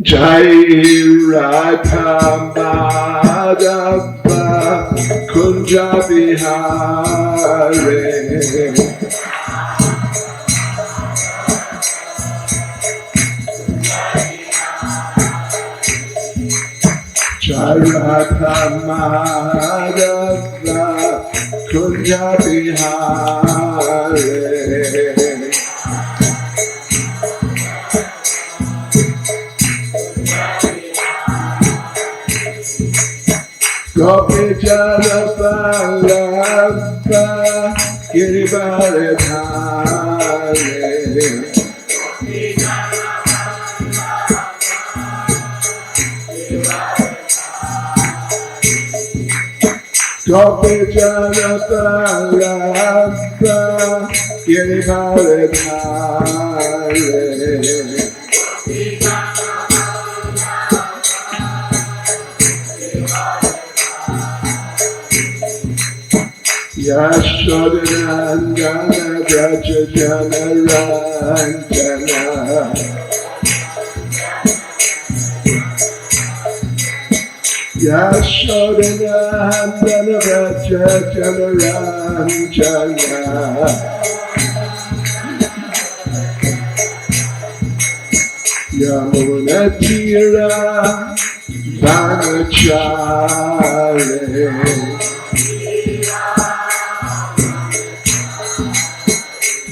Jai Radha Madhava Kunja Bihare Jai Radha Madhava Kunja Bihare Gopi Jana Vallabha Girivaradhare Gopi Jana Vallabha Girivaradhare Yashodanandana Braja Jana Ranjana Yashodanandana Braja Jana Ranjana Yamuna Tira Vanachare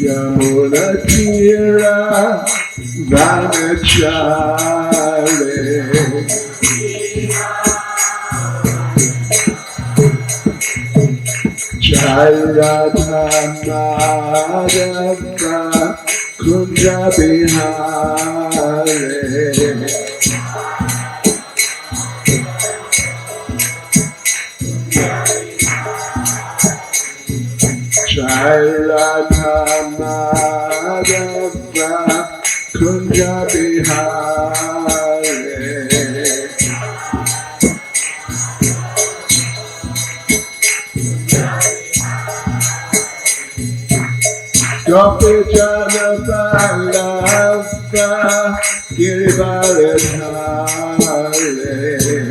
Yamuna Tira Vanachare Jai Radha Madhava Kunja Bihare Jai Radha Madhava Kunja Bihare Gopi Jana Vallabha Girivaradhare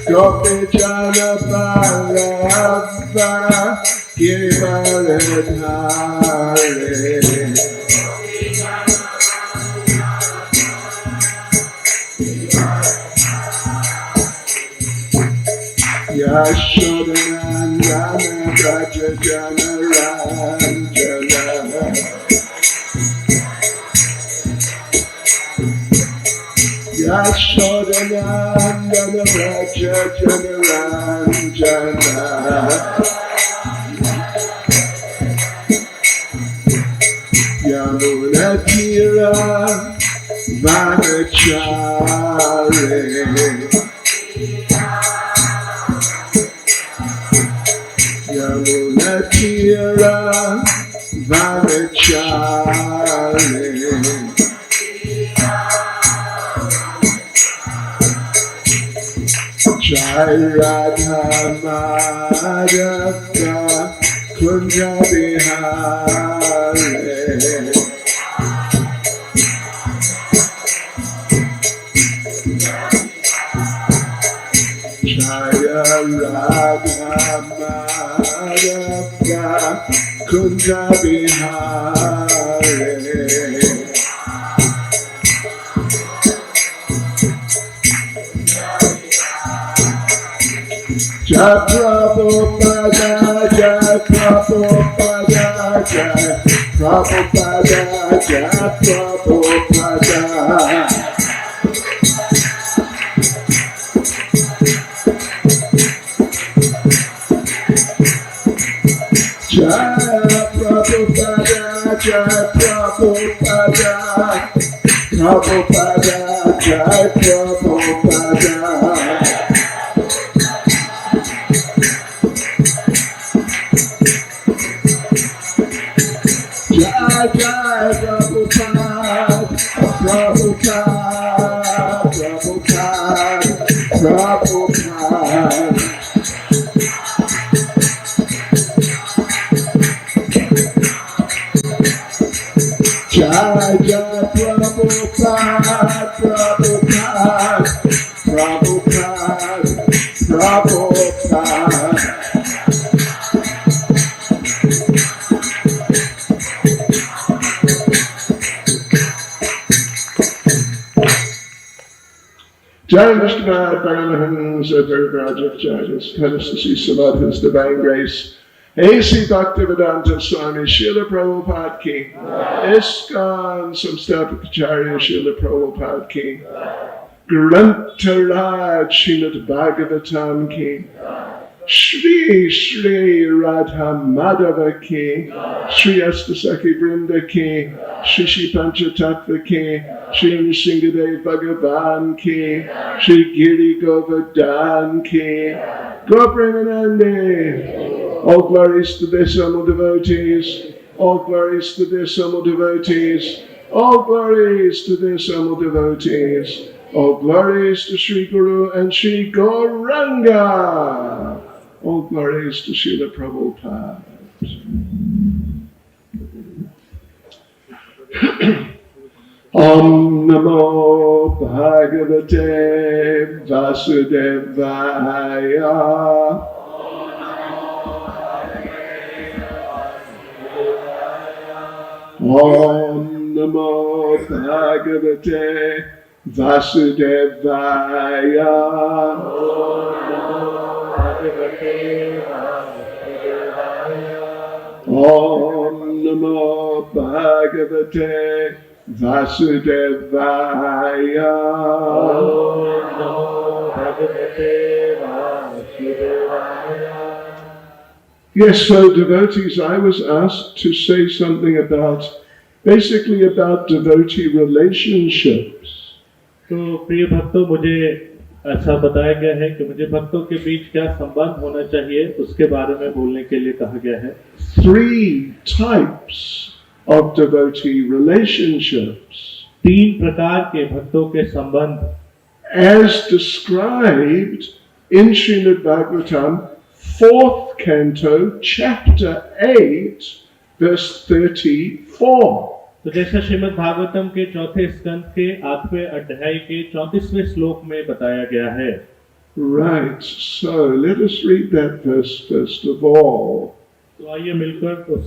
Gopi Jana Vallabha Girivaradhare Yashodanandana Braja Jana Ranjana Yashodanandana Braja Jana Ranjana Yamuna Tira Vanachare Yamuna Tira Vanachare Jai Radha Madhava Kunja Bihare Jaya Radha Madhava Kunja Bihare Jai Prabhupada, Jai Prabhupada, Jai Prabhupada, Jai Prabhupada. Jai Prabhupada, Jai Prabhupada, Prabhupada, Jai Prabhupada. Jai Jai Prabhupada, Prabhupada, Prabhupada, Prabhupada. Prabhupada. Jai Vishnu Paramahansa Parivrajacharyas Kadasasi Samadhis Divine Grace A.C. Bhaktivedanta Swami Srila Prabhupada Ki ISKCON Samstapakacharya Srila Prabhupada Ki Grantaraj Srimad Bhagavatam Ki Shri Shri Radha Madhava Ki Shri Astasaki Vrinda Ki Shri Shri Panchatattva Ki Shri Nrsingadev Bhagavan Ki Shri Giri Govardhan Ki Gopremanande. All glories to their Samal devotees. All glories to their Samal devotees. All glories to their Samal devotees. All glories to Sri Guru and Sri Gauranga. All glories to Srila Prabhupada. Om Namo Bhagavate Vasudevaya. Om Namo Bhagavate Vasudevaya. Om Namo Bhagavate Vasudevaya. Yes, so devotees, I was asked to say something basically about devotee relationships. तो प्रिय भक्तों, मुझे ऐसा बताया गया है कि मुझे भक्तों के बीच क्या संबंध होना चाहिए उसके बारे में बोलने के लिए कहा गया है. 3 types of devotee relationships. 3 प्रकार के भक्तों के संबंध. As described in Srimad Bhagavatam, 4th canto, chapter 8, verse 34. तो जैसा श्रीमद् भागवतम के 4थे स्कंद के 8वें अध्याय के 34वें श्लोक में बताया गया है. Right, so let us read that verse first of all. तो आइए मिलकर उस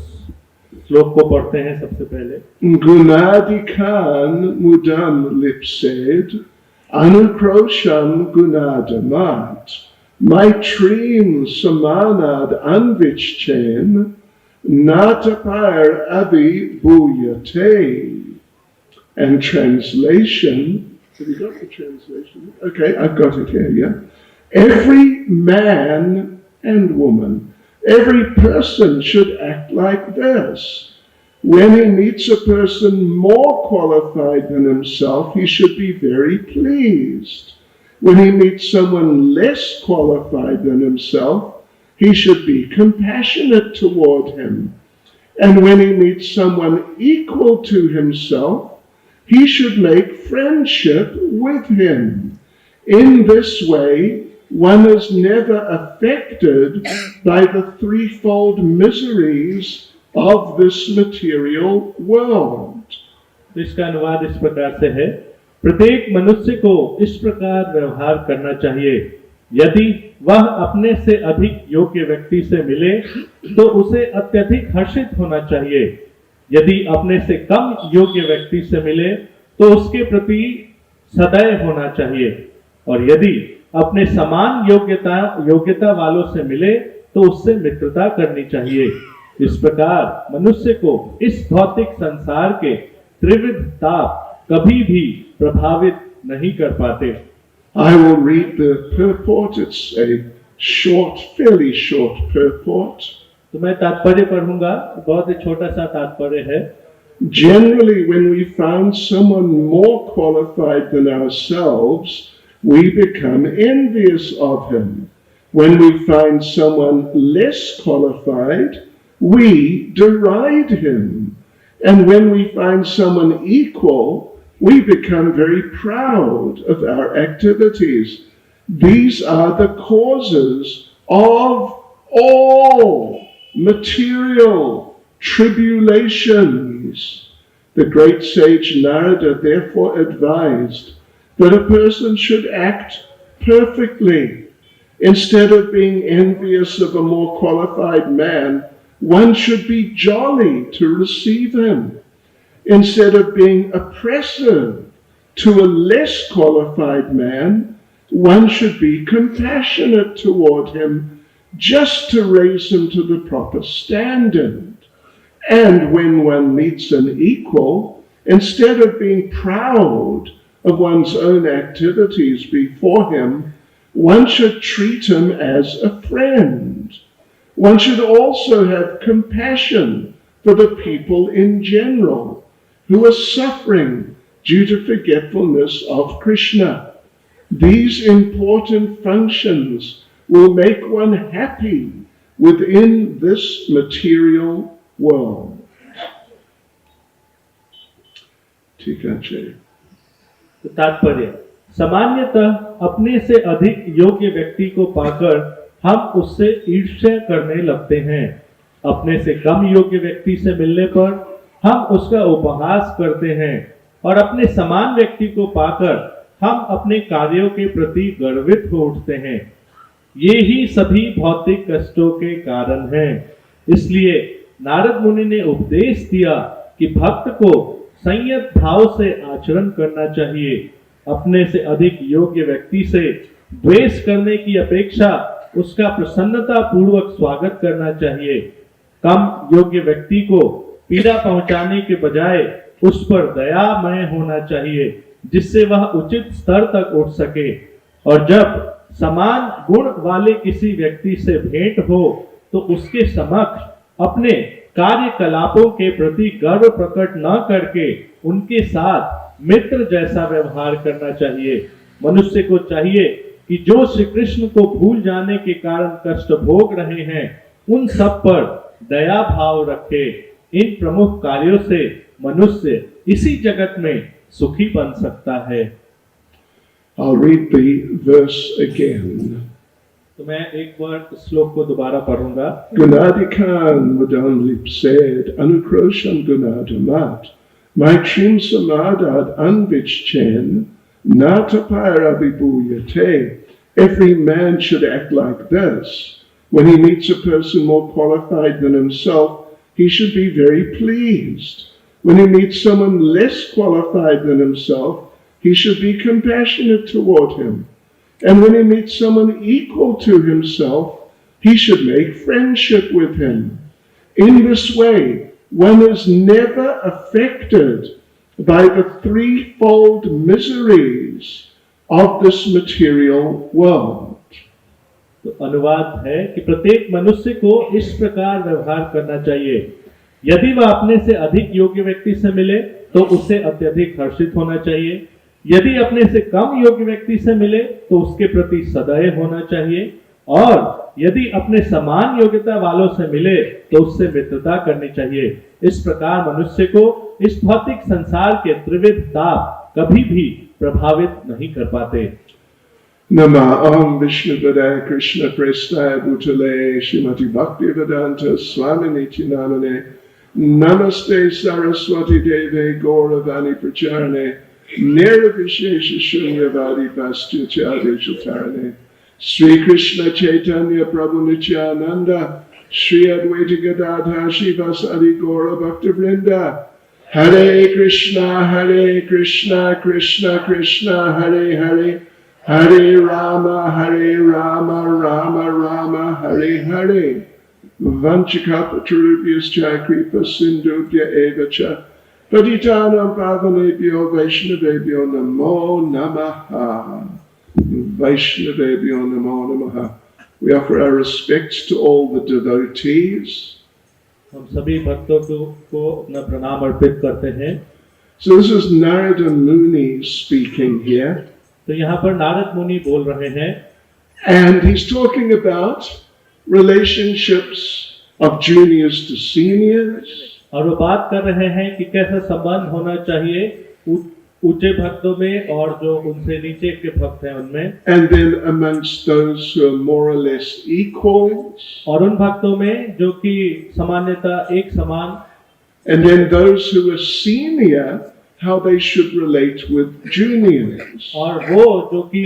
श्लोक को पढ़ते हैं सबसे पहले. Gunadikan mudam lipsed, anukrosham gunadamat, maitrim samanad anvichen, Natapar Abi Bhuyate. And translation, have you got the translation? Okay, I've got it here, yeah. Every man and woman, every person should act like this. When he meets a person more qualified than himself, he should be very pleased. When he meets someone less qualified than himself, he should be compassionate toward him. And when he meets someone equal to himself, he should make friendship with him. In this way, one is never affected by the 3-fold miseries of this material world. इसका अनुवाद इस प्रकार से है. प्रत्येक मनुष्य को इस प्रकार व्यवहार करना चाहिए. यदि वह अपने से अधिक योग्य व्यक्ति से मिले तो उसे अत्यधिक हर्षित होना चाहिए. यदि अपने से कम योग्य व्यक्ति से मिले तो उसके प्रति सदैव होना चाहिए. और यदि अपने समान योग्यता वालों से मिले तो उससे मित्रता करनी चाहिए. इस प्रकार मनुष्य को इस भौतिक संसार के त्रिविध ताप कभी भी प्रभावित नहीं कर पाते. I will read the purport. It's a short, fairly short purport. तो मैं तात्पर्य पढ़ूंगा. बहुत ही छोटा सा तात्पर्य है. Generally, when we find someone more qualified than ourselves, we become envious of him. When we find someone less qualified, we deride him. And when we find someone equal, we become very proud of our activities. These are the causes of all material tribulations. The great sage Narada therefore advised that a person should act perfectly. Instead of being envious of a more qualified man, one should be jolly to receive him. Instead of being oppressive to a less qualified man, one should be compassionate toward him, just to raise him to the proper standard. And when one meets an equal, instead of being proud of one's own activities before him, one should treat him as a friend. One should also have compassion for the people in general who are suffering due to forgetfulness of Krishna. These important functions will make one happy within this material world. ठीक है। तो तात्पर्य, सामान्यतः अपने से अधिक योग्य व्यक्ति को पाकर हम उससे ईर्ष्या करने लगते हैं। अपने से कम योग्य व्यक्ति से मिलने पर हम उसका उपहास करते हैं और अपने समान व्यक्ति को पाकर हम अपने कार्यों के प्रति गर्वित हो उठते हैं। ये ही सभी भौतिक कष्टों के कारण हैं। इसलिए नारद मुनि ने उपदेश दिया कि भक्त को संयत भाव से आचरण करना चाहिए। अपने से अधिक योग्य व्यक्ति से द्वेष करने की अपेक्षा उसका प्रसन्नता पूर्वक स्वागत करना चाहिए। कम योग्य व्यक्ति को पीड़ा पहुंचाने के बजाय उस पर दयामय होना चाहिए, जिससे वह उचित स्तर तक उठ सके। और जब समान गुण वाले किसी व्यक्ति से भेंट हो तो उसके समक्ष अपने कार्यकलापों के प्रति गर्व प्रकट न करके उनके साथ मित्र जैसा व्यवहार करना चाहिए। मनुष्य को चाहिए कि जो श्री कृष्ण को भूल जाने के कारण कष्ट भोग रहे हैं, उन सब पर दया भाव रखे। इन प्रमुख कार्यों से मनुष्य इसी जगत में सुखी बन सकता है। I'll read the verse again. तो मैं एक बार श्लोक को दोबारा पढ़ूंगा। Gunadikan Mudan Lipsed Anukrosham Gunadamat Maitrim Samadad Anvichen Natapayarabhibhuyate. Every man should act like this. When he meets a person more qualified than himself, he should be very pleased. When he meets someone less qualified than himself, he should be compassionate toward him. And when he meets someone equal to himself, he should make friendship with him. In this way, one is never affected by the threefold miseries of this material world. तो अनुवाद है कि प्रत्येक मनुष्य को इस प्रकार व्यवहार करना चाहिए। यदि वह अपने से अधिक योग्य व्यक्ति से मिले तो उससे अत्यधिक हर्षित होना चाहिए। यदि अपने से कम योग्य व्यक्ति से मिले तो उसके प्रति सदैव होना चाहिए, और यदि अपने समान योग्यता वालों से मिले तो उससे मित्रता करनी चाहिए। इस प्रकार मनुष्य को इस भौतिक संसार के त्रिविध ताप कभी भी प्रभावित नहीं कर पाते। Namah Vishnupada Krishna Prestaya Bhutale Srimati Bhaktivedanta Swamini Namane Namaste Saraswati Deve Gauravani Pracharane Nirvishesha Shunyavadi Pastuchade Chatarane Sri Krishna Chaitanya Prabhu Nityananda Sri Advaita Gadadha Shivasadi Gaura Bhaktavrinda Hare Krishna Krishna Krishna Hare Hare Hare Rama, Rama Rama, Hare Hare. Vanchakapatarubhyascha kripa sindhubhya evacha. Patitanam pavanebhyo Vaishnavebhyo namo namaha. Vaishnavebhyo namo namaha. We offer our respects to all the devotees. हम सभी भक्तों को अपना प्रणाम अर्पित करते हैं। So this is Narada Muni speaking here. तो यहाँ पर नारद मुनि बोल रहे हैं, and he's talking about relationships of juniors to seniors. और वो बात कर रहे हैं कि कैसा संबंध होना चाहिए ऊंचे भक्तों में और जो उनसे नीचे के भक्त हैं उनमें, and then amongst those who are more or less equals, और उन भक्तों में जो कि सामान्यतः एक समान, and then those who are senior, how they should relate with juniors. और वो जो कि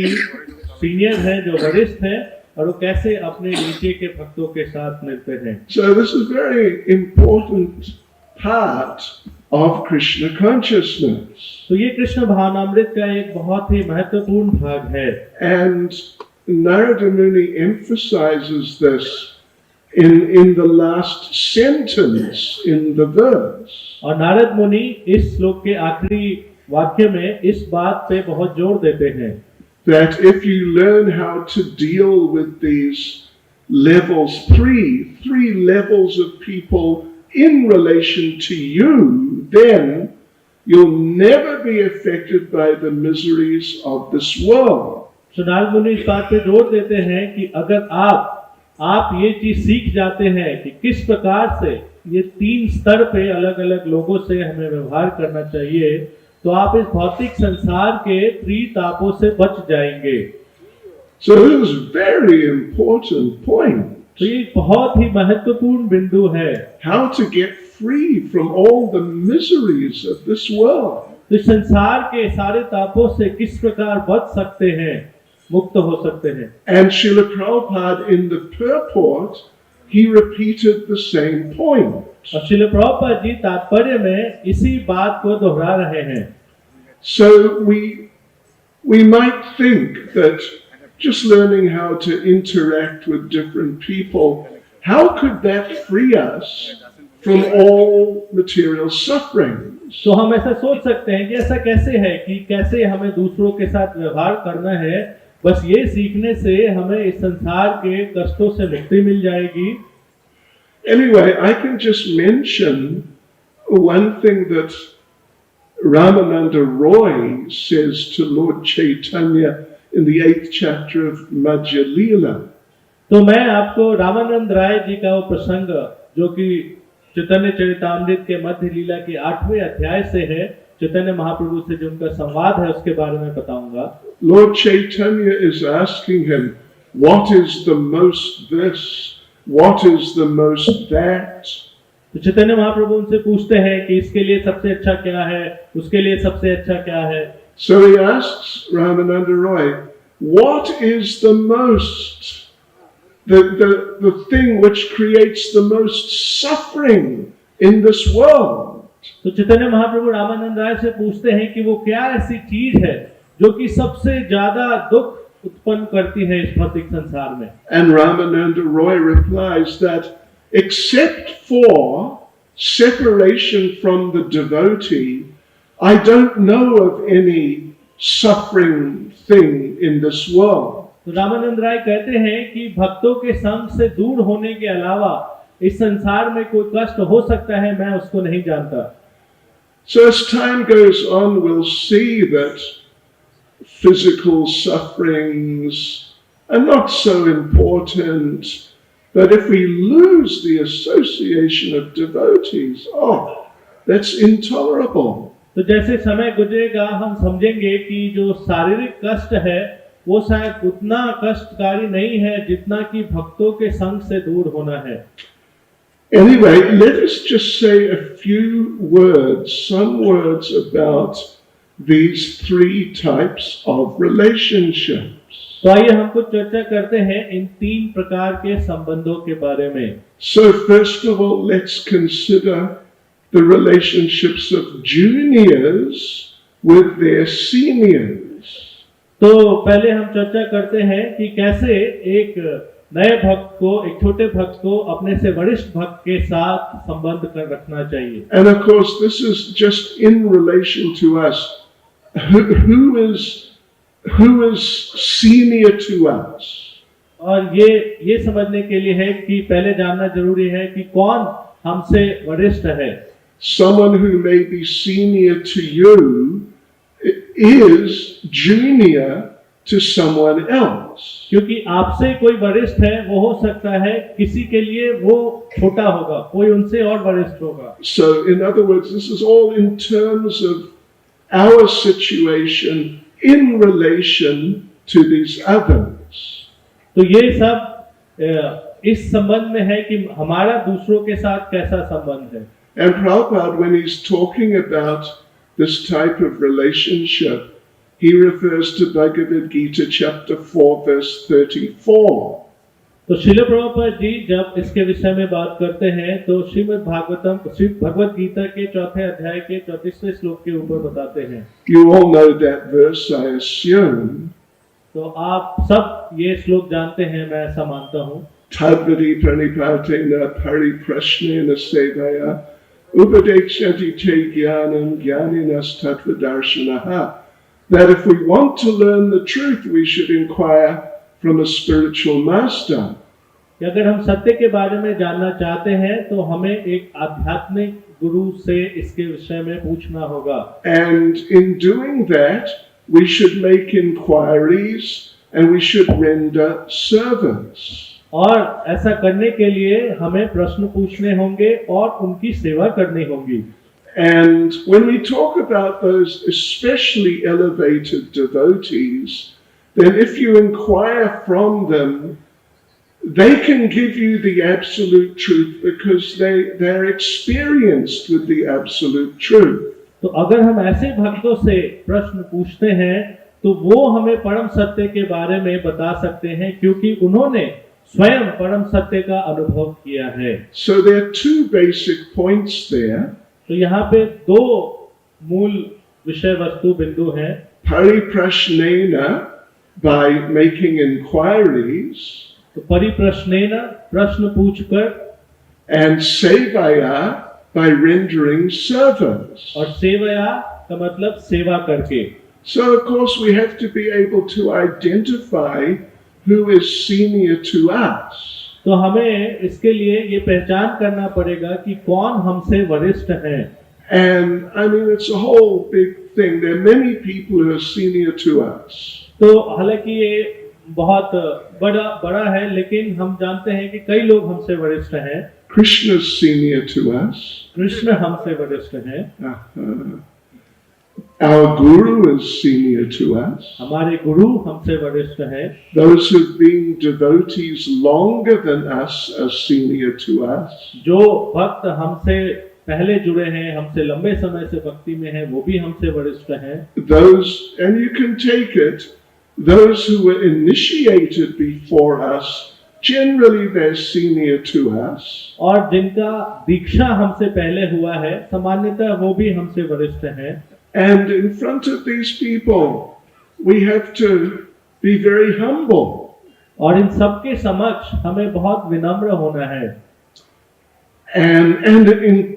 सीनियर हैं, जो वरिष्ठ हैं, और वो कैसे अपने नीचे के भक्तों के साथ मिलते हैं। So this is a very important part of Krishna consciousness. तो ये कृष्ण भावनामृत का एक बहुत ही महत्वपूर्ण भाग है। And Narada Muni emphasizes this in the last sentence in the verse. और नारद मुनि इस श्लोक के आखिरी वाक्य में इस बात पे बहुत जोर देते हैं That if you learn how to deal with these levels, three levels of people in relation to you, then you'll never be affected by the miseries of this world. तो नारद मुनि इस बात पे जोर देते हैं कि अगर आप ये चीज सीख जाते हैं कि किस प्रकार से ये 3 स्तर पे अलग अलग लोगों से हमें व्यवहार करना चाहिए, तो आप इस भौतिक संसार के त्रितापों से बच जाएंगे। So this is a very important point. तो ये बहुत ही महत्वपूर्ण बिंदु है। How to get free from all the miseries of this world. तो संसार के सारे तापों से किस प्रकार बच सकते हैं, मुक्त हो सकते हैं। And Srila Prabhupada in the purport, he repeated the same point. और श्रील प्रभुपाद जी तात्पर्य में इसी बात को दोहरा रहे हैं। So we might think that just learning how to interact with different people, how could that free us from all material suffering? तो हम ऐसा सोच सकते हैं कि ऐसा कैसे है कि कैसे हमें दूसरों के साथ व्यवहार करना है, बस ये सीखने से हमें इस संसार के कष्टों से मुक्ति मिल जाएगी। Anyway, I can just mention one thing that Ramananda Roy says to Lord Chaitanya in the 8th chapter of Madhya Leela. तो मैं आपको रामानंद राय जी का वो प्रसंग जो कि चैतन्य चरितामृत के मध्य लीला के 8वें अध्याय से है, चैतन्य महाप्रभु से जो उनका संवाद है उसके बारे में बताऊंगा। Lord Chaitanya is asking him, what is the most this? What is the most that? तो चैतन्य महाप्रभु उनसे पूछते हैं कि इसके लिए सबसे अच्छा क्या है, उसके लिए सबसे अच्छा क्या है। So he asks Ramananda Roy, what is the most, the thing which creates the most suffering in this world? तो चैतन्य महाप्रभु रामानंद राय से पूछते हैं कि वो क्या ऐसी चीज है जो कि सबसे ज्यादा दुख उत्पन्न करती है इस भौतिक संसार में। And Ramananda Roy replies that except for separation from the devotee, I don't know of any suffering thing in this world. तो रामानंद राय कहते हैं कि भक्तों के संग से दूर होने के अलावा इस संसार में कोई कष्ट हो सकता है, मैं उसको नहीं जानता। So as time goes on, we'll see that physical sufferings are not so important, but if we lose the association of devotees, oh, that's intolerable. तो जैसे समय गुजरेगा हम समझेंगे कि जो शारीरिक कष्ट है वो शायद उतना कष्टकारी नहीं है जितना कि भक्तों के संग से दूर होना है। Anyway, let us just say a few words, some words about these 3 types of relationships. तो आइए हम कुछ चर्चा करते हैं इन 3 प्रकार के संबंधों के बारे में। So first of all, let's consider the relationships of juniors with their seniors. तो पहले हम चर्चा करते हैं कि कैसे एक नए भक्त को, एक छोटे भक्त को अपने से वरिष्ठ भक्त के साथ संबंध कर रखना चाहिए। And of course, this is just in relation to us. Who is senior to us? और ये समझने के लिए है कि पहले जानना जरूरी है कि कौन हमसे वरिष्ठ है। Someone who may be senior to you is junior to someone else. क्योंकि आपसे कोई वरिष्ठ है वो हो सकता है किसी के लिए वो छोटा होगा, कोई उनसे और वरिष्ठ होगा। So in other words, this is all in terms of our situation in relation to these others. तो ये सब इस संबंध में है कि हमारा दूसरों के साथ कैसा संबंध है। And Prabhupada, when he's talking about this type of relationship, he refers to Bhagavad Gita chapter 4 verse 34. तो श्रील प्रभुपाद जी जब इसके विषय में बात करते हैं तो श्रीमद् भगवत गीता के 4थे अध्याय के 34वें श्लोक के ऊपर बताते हैं। You all know that verse, I assume. तो आप सब ये श्लोक जानते हैं, मैं ऐसा मानता हूँ। Tadvadi pranipatena pariprashnena sevaya upadekshati te jnanam jnaninas tattvadarshanaha. That if we want to learn the truth, we should inquire from a spiritual master. कि अगर हम सत्य के बारे में जानना चाहते हैं तो हमें एक आध्यात्मिक गुरु से इसके विषय में पूछना होगा। And in doing that, we should make inquiries and we should render service. और ऐसा करने के लिए हमें प्रश्न पूछने होंगे और उनकी सेवा करनी होगी। And when we talk about those especially elevated devotees, then if you inquire from them, they can give you the absolute truth because they're experienced with the absolute truth. तो अगर हम ऐसे भक्तों से प्रश्न पूछते हैं तो वो हमें परम सत्य के बारे में बता सकते हैं क्योंकि उन्होंने स्वयं परम सत्य का अनुभव किया है। So there are two basic points there. तो यहाँ पे दो मूल विषय वस्तु बिंदु हैं। Pariprashnena, by making inquiries, तो परिप्रश्नेन प्रश्न पूछकर, and sevaya, by rendering service. और सेवया का मतलब सेवा करके। So of course we have to be able to identify who is senior to us. तो हमें इसके लिए ये पहचान करना पड़ेगा कि कौन हमसे वरिष्ठ हैं। And I mean it's a whole big thing. There are many people who are senior to us. तो हालांकि ये बहुत बड़ा है, लेकिन हम जानते हैं कि कई लोग हमसे वरिष्ठ हैं। Krishna is senior to us. Krishna हमसे वरिष्ठ हैं। Our guru is senior to us. हमारे गुरु हमसे वरिष्ठ हैं। Those who've been devotees longer than us are senior to us. जो भक्त हमसे पहले जुड़े हैं, हमसे लंबे समय से भक्ति में हैं, वो भी हमसे वरिष्ठ हैं। Those, and you can take it, those who were initiated before us, generally they're senior to us. और जिनका दीक्षा हमसे पहले हुआ है, सामान्यतः वो भी हमसे वरिष्ठ हैं। And in front of these people, we have to be very humble. और इन सबके समक्ष हमें बहुत विनम्र होना है। And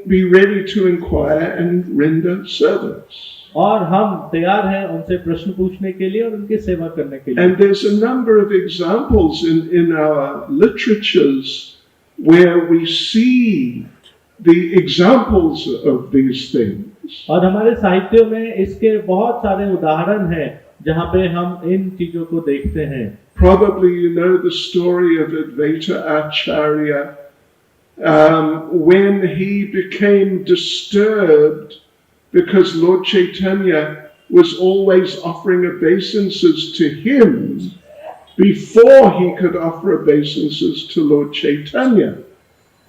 be ready to inquire and render service. और हम तैयार हैं उनसे प्रश्न पूछने के लिए और उनकी सेवा करने के लिए। And there's a number of examples in our literatures where we see the examples of these things. और हमारे साहित्य में इसके बहुत सारे उदाहरण हैं जहाँ पे हम इन चीजों को देखते हैं। Probably you know the story of Advaita Acharya when he became disturbed because Lord Chaitanya was always offering obeisances to him before he could offer obeisances to Lord Chaitanya.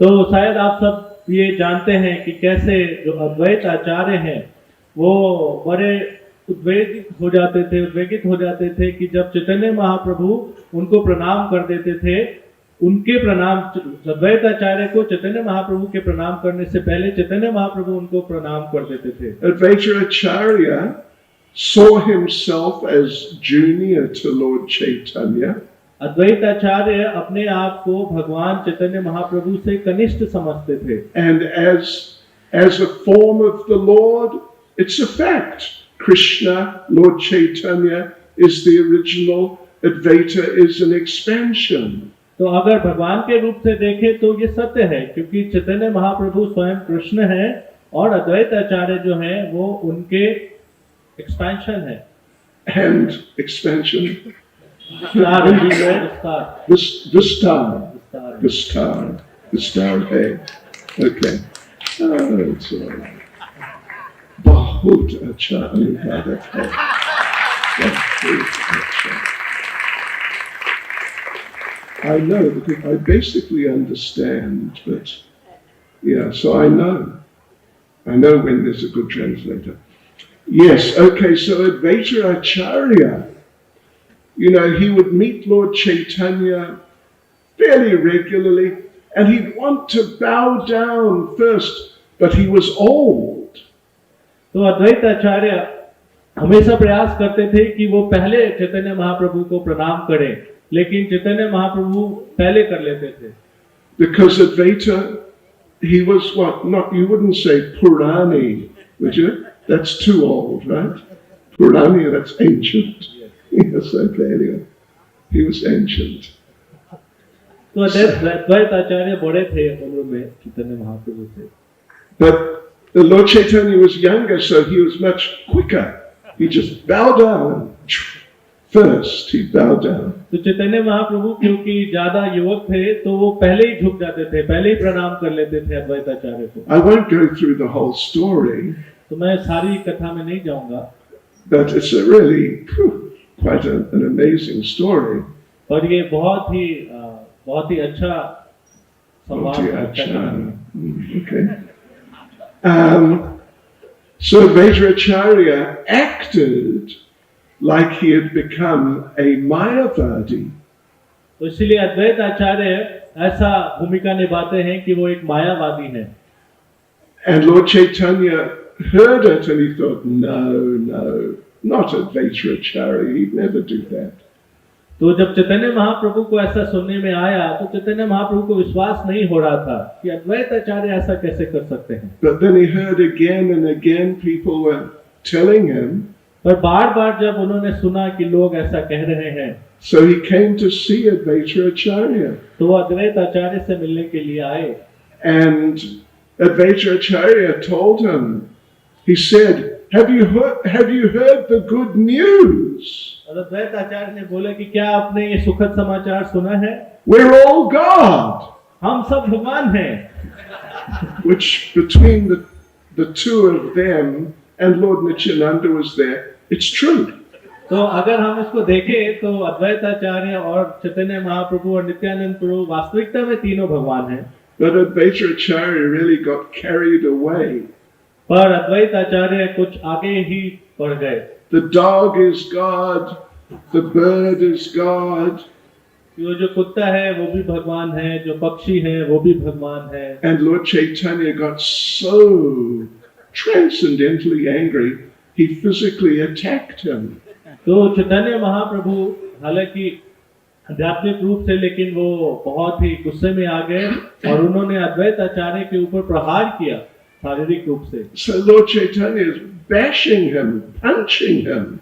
तो शायद आप सब ये जानते हैं कि कैसे जो अद्वैत आचार्य हैं वो बड़े उद्वेगित हो जाते थे कि जब चैतन्य महाप्रभु उनको प्रणाम कर देते थे, उनके प्रणाम अद्वैत आचार्य को चैतन्य महाप्रभु के प्रणाम करने से पहले चैतन्य महाप्रभु उनको प्रणाम कर देते थे। Advaita Acharya saw himself as junior to Lord Chaitanya. अद्वैत आचार्य अपने आप को भगवान चैतन्य महाप्रभु से कनिष्ठ समझते थे। And as a form of the Lord, it's a fact. Krishna, Lord Chaitanya, is the original. Advaita is an expansion. तो अगर भगवान के रूप से देखें तो ये सत्य है क्योंकि चैतन्य महाप्रभु स्वयं कृष्ण है और अद्वैत आचार्य जो है वो उनके एक्सपेंशन है। And expansion. Vistar, hey. Okay. It's all right. Bahut acha anubhav hai. I know because I basically understand, but yeah, so I know when there's a good translator. Yes, okay, so Advaita Acharya, you know, he would meet Lord Chaitanya fairly regularly, and he'd want to bow down first, but he was old. तो अद्वैत आचार्य हमेशा प्रयास करते थे कि वो पहले चैतन्य महाप्रभु को प्रणाम करें, लेकिन चैतन्य महाप्रभु पहले कर लेते थे. Because Advaita, he was what? Not, you wouldn't say Purani, would you? That's too old, right? Purani, that's ancient. Yes, okay, anyway. He was ancient. तो अद्वैत आचार्य बड़े थे उम्र में चैतन्य महाप्रभु से. But the Lord Chaitanya was younger, so he was much quicker. He just bowed down. First, he bowed down. तो चैतन्य महाप्रभु क्योंकि ज्यादा युवक थे, तो वो पहले ही झुक जाते थे, पहले ही प्रणाम कर लेते थे अद्वैत आचार्य को. I won't go through the whole story. तो मैं सारी कथा में नहीं जाऊंगा. But it's a really quite an amazing story. और ये बहुत ही अच्छा संवाद है. Okay. So Vajracharya acted like he had become a Mayavadi. तो इसलिए अद्वैत आचार्य ऐसा भूमिका निभाते हैं कि वो एक मायावादी हैं. And Lord Chaitanya heard it and he thought, no, not a Vajracharya, he'd never do that. तो जब चैतन्य महाप्रभु को ऐसा सुनने में आया, तो चैतन्य महाप्रभु को विश्वास नहीं हो रहा था कि अद्वैत आचार्य ऐसा कैसे कर सकते हैं. But then he heard again and again people were telling him. पर बार-बार जब उन्होंने सुना कि लोग ऐसा कह रहे हैं, so he came to see Advaita Acharya. तो वो अद्वैत आचार्य से मिलने के लिए आए. And Advaita Acharya told him, he said, have you heard the good news? अद्वैत आचार्य ने बोला कि क्या आपने ये सुखद समाचार सुना है? We're all God. हम सब भगवान हैं. Which between the two of them and Lord Nityananda was there, it's true. तो अगर हम इसको देखें तो अद्वैत आचार्य और चैतन्य महाप्रभु और नित्यानंद प्रभु वास्तविकता में तीनों भगवान हैं. But Advaita Acharya really got carried away. पर अद्वैत आचार्य कुछ आगे ही बढ़ गए. The dog is God, the bird is God. जो कुत्ता है वो भी भगवान है, जो पक्षी है वो भी भगवान है. And Lord Chaitanya got so transcendently angry, he physically attacked him. तो चैतन्य महाप्रभु हालांकि आध्यात्मिक रूप से, लेकिन वो बहुत ही गुस्से में आ गए और उन्होंने अद्वैत आचार्य के ऊपर प्रहार किया शारीरिक रूप से. So Lord Chaitanya is bashing him, punching him.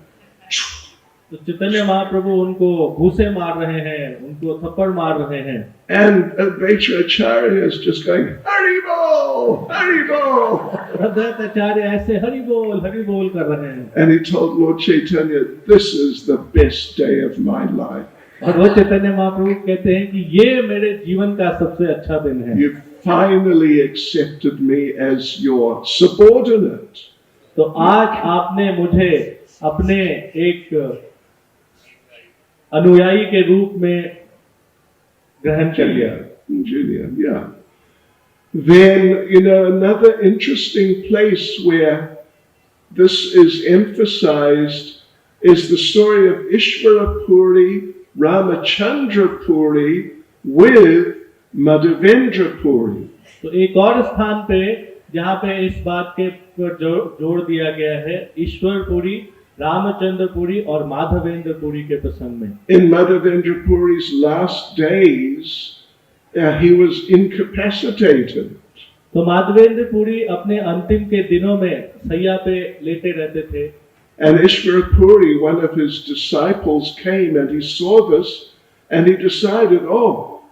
तो चैतन्य महाप्रभु उनको घूसे मार रहे हैं, उनको थप्पड़ मार रहे हैं. And Advaita Acharya is just going, Hari Bol, Hari Bol. अद्वैत आचार्य ऐसे हरि बोल कर रहे हैं. And he told Lord Chaitanya, this is the best day of my life. और वो चैतन्य महाप्रभु कहते हैं कि ये मेरे जीवन का सबसे अच्छा दिन है. You finally accepted me as your subordinate. तो आज आपने मुझे अपने एक अनुयायी के रूप में ग्रहण कर लिया. Julian, yeah. Then, another interesting place where this is emphasized is the story of Ishvara Puri, Ramachandra Puri with Madhavendra Puri. तो एक और स्थान पे जहाँ पे इस बात के पर जोड़ दिया गया है ईश्वर पुरी, रामचंद्र पुरी और माधवेंद्र पुरी के प्रसंग में. In Madhavendra Puri's last days, he was incapacitated. तो माधवेंद्र पुरी अपने अंतिम के दिनों में सैया पे लेटे रहते थे. And Ishvara Puri, one of his disciples, came and he saw this and he decided,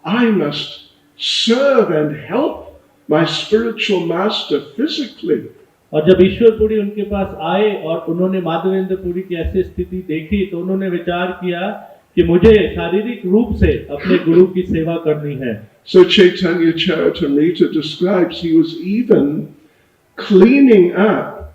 I must serve and help my spiritual master physically. और जब ईश्वर पुरी उनके पास आए और उन्होंने माधवेंद्र पुरी की ऐसी स्थिति देखी, तो उन्होंने विचार किया कि मुझे शारीरिक रूप से अपने गुरु की सेवा करनी है. So Chaitanya Charitamrita describes he was even cleaning up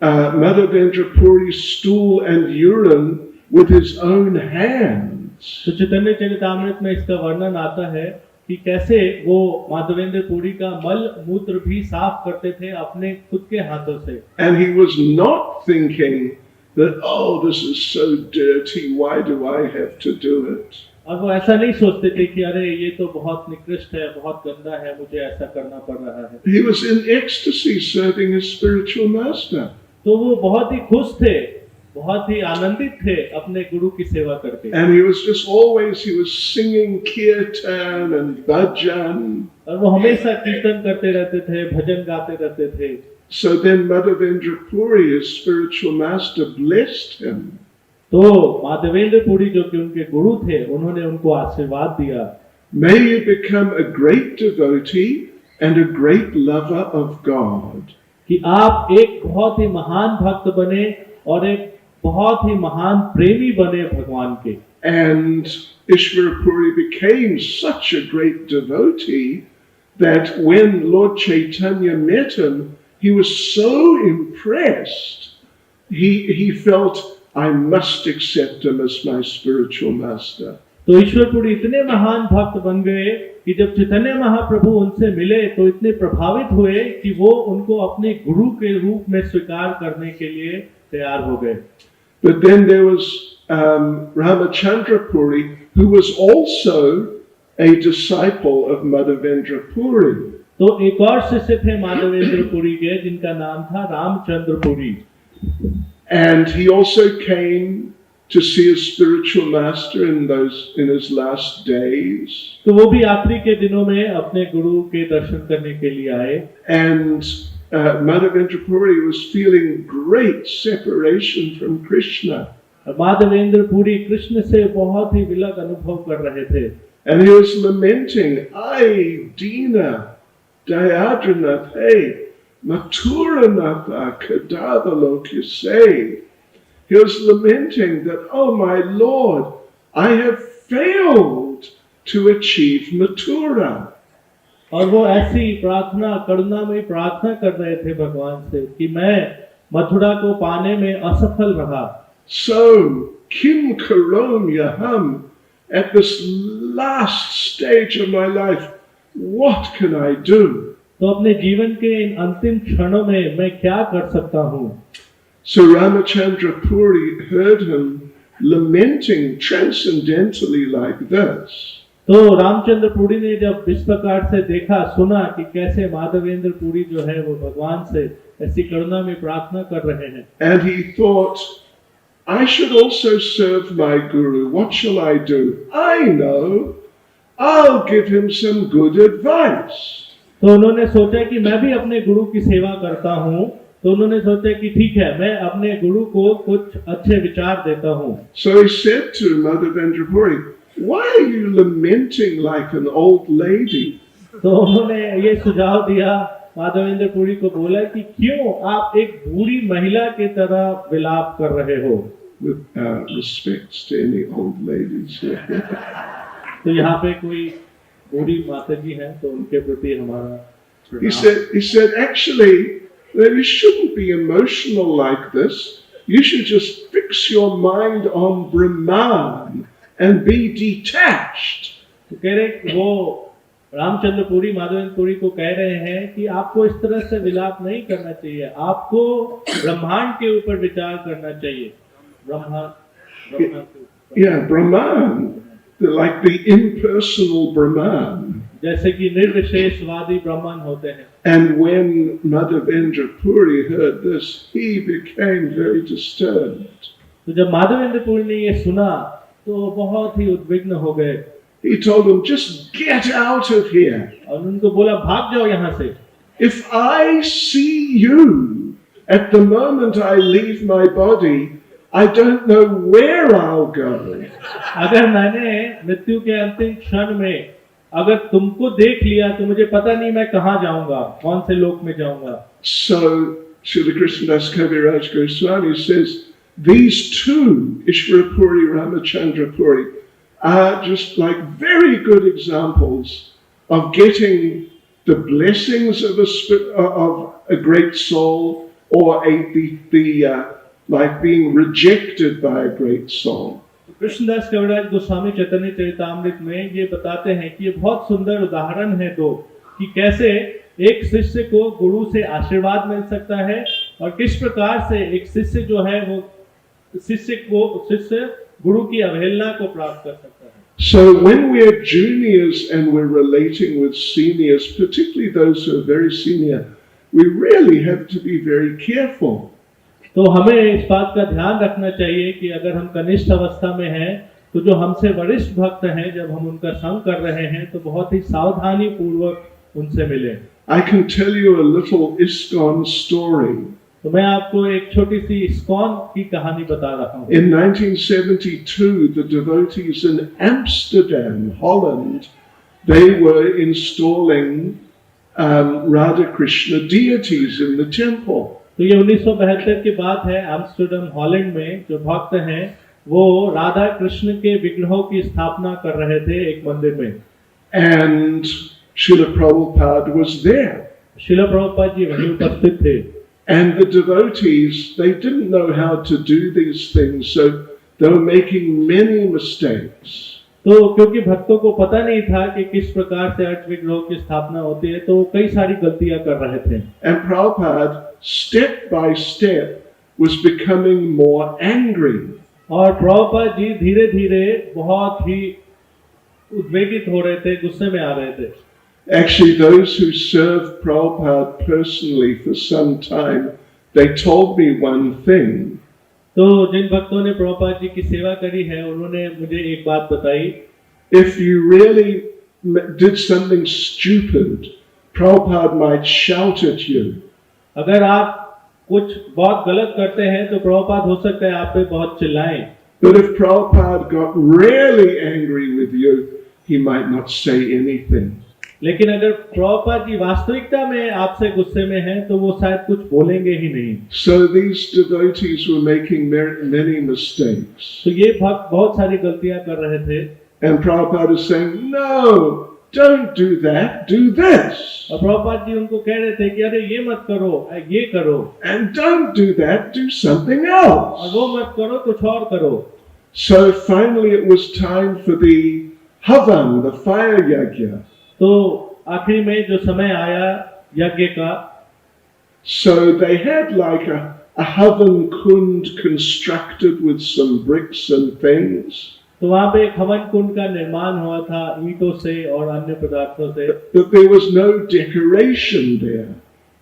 Madhavendra Puri's stool and urine with his own hands. तो चैतन्य चरितामृत में इसका वर्णन आता है कि कैसे वो माधवेंद्र पुरी का मल मूत्र भी साफ करते थे अपने खुद के हाथों से. And he was not thinking that, this is so dirty, why do I have to do it? और वो ऐसा नहीं सोचते थे कि अरे ये तो बहुत निकृष्ट है, बहुत गंदा है, मुझे ऐसा करना पड़ रहा है। He was in ecstasy serving his spiritual master. तो वो बहुत ही खुश थे, बहुत ही आनंदित थे अपने गुरु की सेवा करके। And he was just always, he was singing kirtan and bhajan. और वो हमेशा कीर्तन करते रहते थे, भजन गाते रहते थे। So then Madhavendra Puri, his spiritual master, blessed him. तो माधवेंद्र पुरी जो कि उनके गुरु थे, उन्होंने उनको आशीर्वाद दिया, May you become a great devotee and a great lover of God. कि आप एक बहुत ही महान भक्त बने और एक बहुत ही महान प्रेमी बने भगवान के। And Ishvara Puri became such a great devotee that when Lord Chaitanya met him, he was so impressed. He felt, I must accept him as my spiritual master. तो ईश्वरपुरी इतने महान भक्त बन गए कि जब चैतन्य महाप्रभु उनसे मिले तो इतने प्रभावित हुए कि वो उनको अपने गुरु के रूप में स्वीकार करने के लिए तैयार हो गए। But then there was Ramachandra Puri, who was also a disciple of Madhavendra Puri. तो एक और शिष्य थे माधवेंद्र पुरी के, जिनका नाम था Ramchandra Puri. And he also came to see his spiritual master in his last days. तो वो भी आखिरी के दिनों में अपने गुरु के दर्शन करने के लिए आए। And Madhavendra Puri was feeling great separation from Krishna. Madhavendra Puri Krishna से बहुत ही विलग अनुभव कर रहे थे। And he was lamenting, Ai Dina Dayadranath, hey, Mathuranath Kadadalokise. He was lamenting that, oh my Lord, I have failed to achieve Mathura. और वो ऐसी प्रार्थना, करुणामयी प्रार्थना कर रहे थे भगवान से कि मैं मथुरा को पाने में असफल रहा। So, Kim Karom Yaham, at this last stage of my life, what can I do? तो अपने जीवन के इन अंतिम क्षणों में मैं क्या कर सकता हूँ? So Ramachandra Puri heard him lamenting transcendentally like this. तो रामचंद्र पुरी ने जब इस प्रकार से देखा, सुना कि कैसे माधवेंद्र पुरी जो है वो भगवान से ऐसी करुणा में प्रार्थना कर रहे हैं, And he thought, I should also serve my guru. What shall I do? I know. I'll give him some good advice. तो उन्होंने सोचा कि मैं भी अपने गुरु की सेवा करता हूँ। तो उन्होंने सोचा कि ठीक है, मैं अपने गुरु को कुछ अच्छे विचार देता हूँ। So he said to Madhavendra Puri, why are you lamenting like an old lady? तो उन्होंने ये सुझाव दिया, माधवेंद्र पुरी को बोला कि क्यों आप एक बूढ़ी महिला के तरह विलाप कर रहे हो? With respects to any old ladies here. तो यहाँ पे कोई बूढ़ी माता जी हैं, तो उनके प्रति हमारा He said, actually, you shouldn't be emotional like this. You should just fix your mind on Brahman and be detached. तो कह रहे, वो रामचंद्र पुरी माधवेंद्र पुरी को कह रहे हैं कि आपको इस तरह से विलाप नहीं करना चाहिए, आपको ब्रह्मांड के ऊपर विचार करना चाहिए। Yeah, Brahman, like the impersonal Brahman. जैसे कि निर्विशेषवादी ब्राह्मण होते हैं। And when Madhavendra Puri heard this, he became very disturbed. तो जब माधवेंद्र पुरी ने ये सुना तो बहुत ही उद्विग्न हो गए। He told him, just get out of here. और उनको बोला, भाग जाओ यहाँ से। If I see you at the moment I leave my body, I don't know where I'll go. अगर मैंने मृत्यु के अंतिम क्षण में अगर तुमको देख लिया तो मुझे पता नहीं मैं कहाँ जाऊंगा, कौन से लोक में जाऊंगा। So Srila Krishnadas Kaviraj Goswami says these two, Ishvara Puri, Ramachandra Puri, are just like very good examples of getting the blessings of a great soul, or like being rejected by a great soul. Krishnadas कविराज गोस्वामी चैतन्य चरितामृत में ये बताते हैं कि ये बहुत सुंदर उदाहरण है दो, कि कैसे एक शिष्य को गुरु से आशीर्वाद मिल सकता है और किस प्रकार से एक शिष्य जो है वो शिष्य गुरु की अवहेलना को प्राप्त कर सकता है। So when we're juniors and we're relating with seniors, particularly those who are very senior, we really have to be very careful. तो हमें इस बात का ध्यान रखना चाहिए कि अगर हम कनिष्ठ अवस्था में हैं तो जो हमसे वरिष्ठ भक्त हैं जब हम उनका संग कर रहे हैं तो बहुत ही सावधानी पूर्वक उनसे मिलें। I can tell you a little iskcon story. तो मैं आपको एक छोटी सी इस्कॉन की कहानी बता रहा हूँ। In 1972, the devotees in Amsterdam, Holland, they were installing Radha Krishna deities in the temple. तो ये 1972 की बात है। एम्स्टर्डम हॉलैंड में जो भक्त हैं वो राधा कृष्ण के विग्रहों की स्थापना कर रहे थे एक मंदिर में। And Srila Prabhupada was there. Srila Prabhupada ji वहीं उपस्थित थे। And the devotees, they didn't know how to do these things, so they were making many mistakes. तो क्योंकि भक्तों को पता नहीं था कि किस प्रकार से अर्च विग्रहों की स्थापना होती है तो कई सारी गलतियां कर रहे थे। And Prabhupada, step by step, was becoming more angry. और प्रभुपाद जी धीरे धीरे बहुत ही उद्वेगित हो रहे थे, गुस्से में आ रहे थे। Actually, those who served Prabhupada personally for some time, they told me one thing. तो जिन भक्तों ने प्रभुपाद जी की सेवा करी है उन्होंने मुझे एक बात बताई। If you really did something stupid, Prabhupada might shout at you. अगर आप कुछ बहुत गलत करते हैं तो प्रभुपाद हो सकता है आप पे बहुत चिल्लाएं। But if Prabhupada got really angry with you, he might not say anything. लेकिन अगर प्रभुपाद जी वास्तविकता में आपसे गुस्से में हैं तो वो शायद कुछ बोलेंगे ही नहीं। So these devotees were making many mistakes. तो ये भक्त बहुत सारी गलतियां कर रहे थे। And Prabhupada is saying, no, don't do that, do this. और प्रभुपाद जी उनको कह रहे थे कि अरे ये मत करो, ये करो। And don't do that, do something else. और वो मत करो, कुछ और करो। So finally it was time for the Havan, the fire yajna. तो आखिरी में जो समय आया यज्ञ का, so they had like a Havan kund constructed with some bricks and things. तो वहाँ पे एक हवन कुंड का निर्माण हुआ था ईंटों से और अन्य पदार्थों से। But there was no decoration there.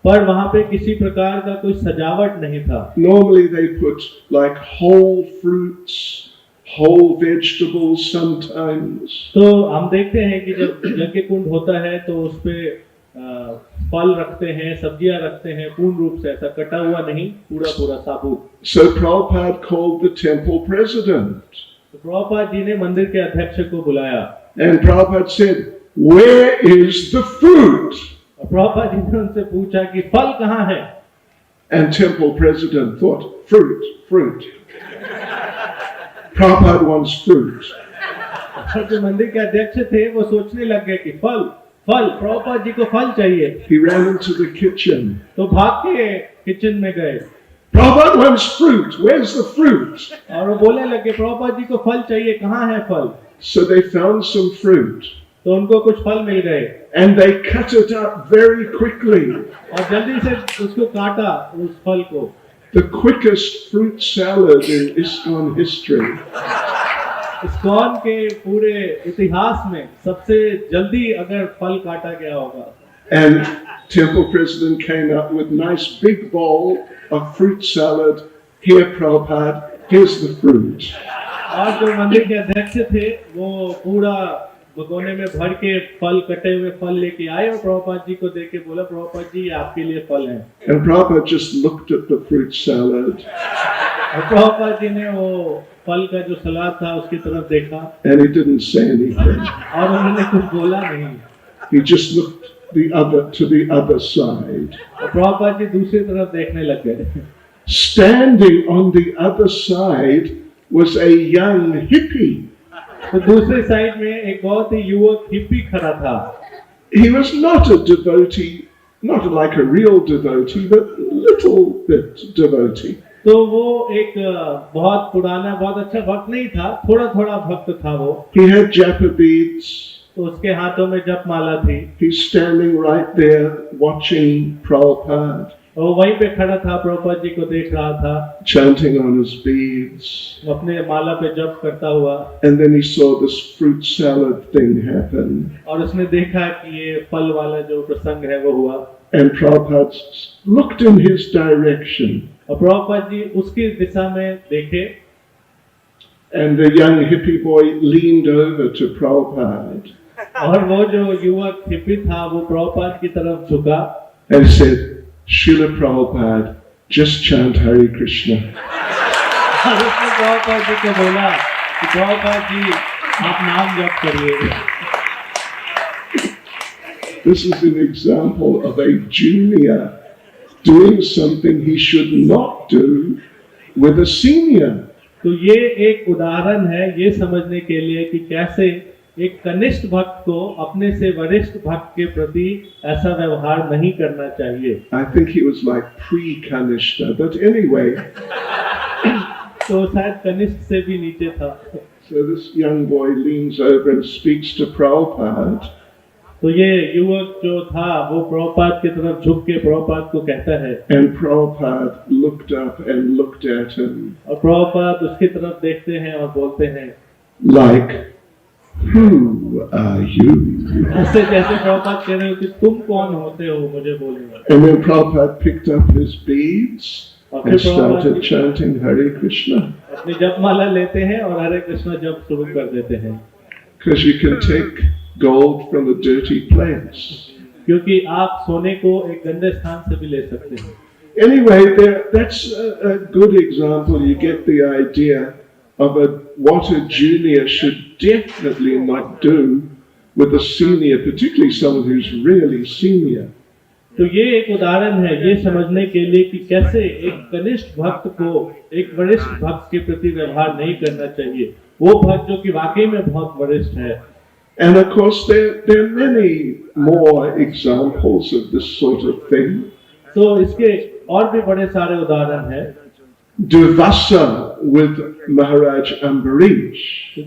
पर वहाँ पे किसी प्रकार का कोई सजावट नहीं था। Normally they put like whole fruits, whole vegetables sometimes. तो हम देखते हैं कि जब यज्ञ कुंड होता है तो उस पे फल रखते हैं, सब्जियां रखते हैं, पूर्ण रूप से ऐसा कटा हुआ नहीं, पूरा पूरा साबुत। So Prabhupada called the temple president. तो प्रभुपाद जी ने मंदिर के अध्यक्ष को बुलाया। And Prabhupada said, where is the fruit? और प्रभुपाद जी ने उनसे पूछा कि फल कहाँ है? And temple president thought, fruit. Prabhupada wants fruit. और जो मंदिर के अध्यक्ष थे वो सोचने लग गए कि फल, प्रभुपाद जी को फल चाहिए। He ran into the kitchen. तो भाग के किचन में गए। Prabhupada wants fruit. Where's the fruit? और वो बोलने लगे प्रभुपाद जी को फल चाहिए, कहाँ है फल? So they found some fruit. तो उनको कुछ फल मिल गए। And they cut it up very quickly. और जल्दी से उसको काटा उस फल को। The quickest fruit salad in iskcon history. ISKCON के पूरे इतिहास में सबसे जल्दी अगर फल काटा गया होगा। And temple president came up with nice big bowl of fruit salad. Here, Prabhupada, here's the fruit. और जो मंदिर के अध्यक्ष थे वो पूरा भगोने में भर के फल, कटे हुए फल लेके आए और प्रभुपाद जी को देके बोला प्रभुपाद जी आपके लिए फल हैं। And Prabhupada just looked at the fruit salad. और प्रभुपाद जी ने वो फल का जो सलाद था उसकी तरफ देखा। And he didn't say anything. और उन्होंने कुछ बोला नहीं। He just looked to the other side. और प्रभुपाद जी दूसरी तरफ देखने लग गए। Standing on the other side was a young hippie. तो दूसरे साइड में एक बहुत ही युवक हिप्पी खड़ा था। He was not a devotee, not like a real devotee, but a little bit devotee. तो वो एक बहुत पुराना, बहुत अच्छा भक्त नहीं था, थोड़ा थोड़ा भक्त था वो। He had japa beads. तो उसके हाथों में जप माला थी। He's standing right there watching Prabhupada. वो वहीं पे खड़ा था, प्रभुपाद जी को देख रहा था, chanting on his beads. अपने माला पे जप करता हुआ, And then he saw this fruit salad thing happen. और उसने देखा कि ये फल वाला जो प्रसंग है वो हुआ, And Prabhupada looked in his direction. और प्रभुपाद जी उसकी दिशा में देखे, And the young hippie boy leaned over to Prabhupada और वो जो युवक हिप्पी था वो प्रभुपाद की तरफ झुका and said, Srila Prabhupada, just chant Hare Krishna. और उसने प्रभुपाद जी को बोला कि प्रभुपाद जी आप नाम जप करिए। This is an example of a junior doing something he should not do with a senior. तो ये एक उदाहरण है ये समझने के लिए कि कैसे एक कनिष्ठ भक्त को अपने से वरिष्ठ भक्त के प्रति ऐसा व्यवहार नहीं करना चाहिए। I think he was like pre-Kanishta, but anyway. तो शायद कनिष्ठ से भी नीचे था। So this young boy leans over and speaks to Prabhupada. तो ये युवक जो था वो प्रभुपाद की तरफ झुक के प्रभुपाद को कहता है, And Prabhupada looked up and looked at him और प्रभुपाद उसकी तरफ देखते हैं और बोलते हैं, like, who are you? ऐसे जैसे प्रभुपाद कह रहे हो कि तुम कौन होते हो मुझे बोलने। And then Prabhupada picked up his beads और and फिर Prabhupada started chanting Hare Krishna. अपनी जपमाला लेते हैं और हरे कृष्णा जप शुरू कर देते हैं, Because you can take gold from a dirty place. क्योंकि आप सोने को एक गंदे स्थान से भी ले सकते हैं। Anyway, that's a good example. You get the idea of what a junior should definitely not do with a senior, particularly someone who's really senior. तो ये एक उदाहरण है ये समझने के लिए कि कैसे एक कनिष्ठ भक्त को एक वरिष्ठ भक्त के प्रति व्यवहार नहीं करना चाहिए, वो भक्त जो कि वाकई में बहुत वरिष्ठ है। And of course, there are many more examples of this sort of thing. तो इसके और भी बड़े सारे उदाहरण हैं। Durvasa with Maharaj Ambarish.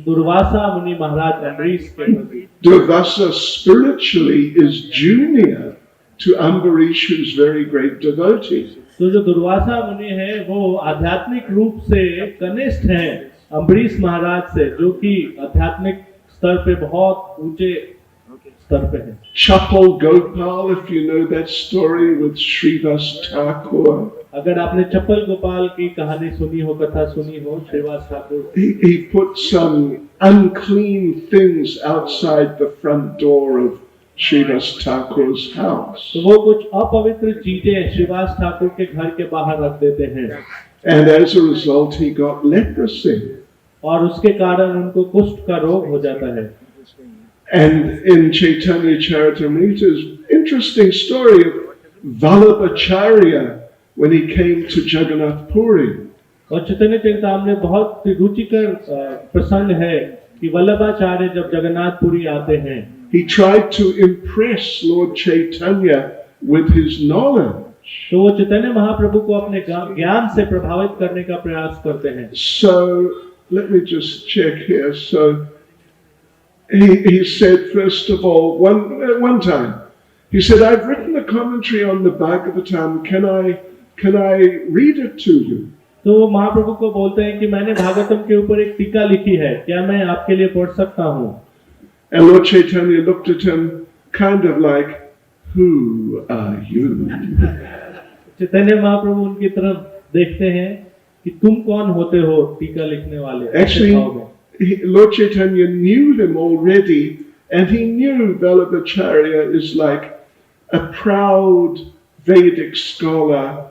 Durvasa मुनि महाराज अम्बरीश के प्रति। Durvasa spiritually is junior to Ambarish, who's very great devotee. तो जो दुर्वासा मुनि है वो आध्यात्मिक रूप से कनिष्ठ हैं अम्बरीश महाराज से, जो कि आध्यात्मिक स्तर पे बहुत ऊंचे स्तर पे है। Chapal Gopal, if you know that story with Srivas Thakur. अगर आपने चप्पल गोपाल की कहानी सुनी हो, कथा सुनी हो, Shrivas Thakur, He put some unclean things outside the front door of Srivas Thakur's house. तो वो कुछ अपवित्र चीजें श्रीवास ठाकुर के घर के बाहर रख देते हैं, And as a result, he got leprosy. और उसके कारण उनको कुष्ठ का रोग हो जाता है। And in Chaitanya Charitamrita's interesting story of Vallabhacharya when he came to Jagannath Puri. और चैतन्य चरितामृत में बहुत रुचिकर प्रसंग है कि वल्लभाचार्य जब जगन्नाथपुरी आते हैं, He tried to impress Lord Chaitanya with his knowledge. तो वो चैतन्य महाप्रभु को अपने ज्ञान से प्रभावित करने का प्रयास करते हैं। So let me just check here. So he said, first of all, one time, he said, I've written a commentary on the Bhagavatam. Can I read it to you? तो वो महाप्रभु को बोलते हैं कि मैंने भागवतम के ऊपर एक टीका लिखी है, क्या मैं आपके लिए पढ़ सकता हूँ? And Lord Chaitanya looked at him kind of like, who are you? Chaitanya Mahaprabhu उनकी तरफ देखते हैं कि तुम कौन होते हो टीका लिखने वाले? Actually, Lord Chaitanya knew him already, and he knew Vallabhacharya is like a proud Vedic scholar,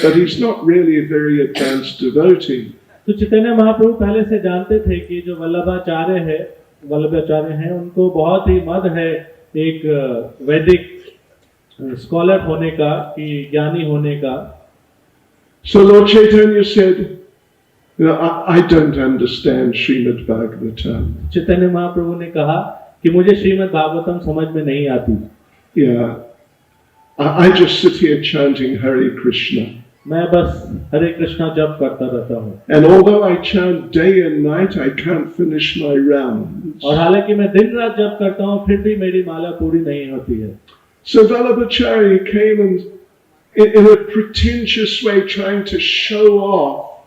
but he's not really a very advanced devotee. तो चैतन्य महाप्रभु पहले से जानते थे कि जो वल्लभाचार्य हैं उनको बहुत ही मद है एक वैदिक स्कॉलर होने का, कि ज्ञानी होने का। So Lord Chaitanya said, I don't understand Srimad Bhagavatam. Chaitanya Mahaprabhu ने कहा कि मुझे श्रीमद् भागवतम समझ में नहीं आती। Yeah, I just sit here chanting Hare Krishna. मैं बस हरे कृष्णा जप करता रहता हूँ। And although I chant day and night, I can't finish my rounds. और हालांकि मैं दिन रात जप करता हूँ फिर भी मेरी माला पूरी नहीं होती है। So Vallabhacharya came and in a pretentious way, trying to show off,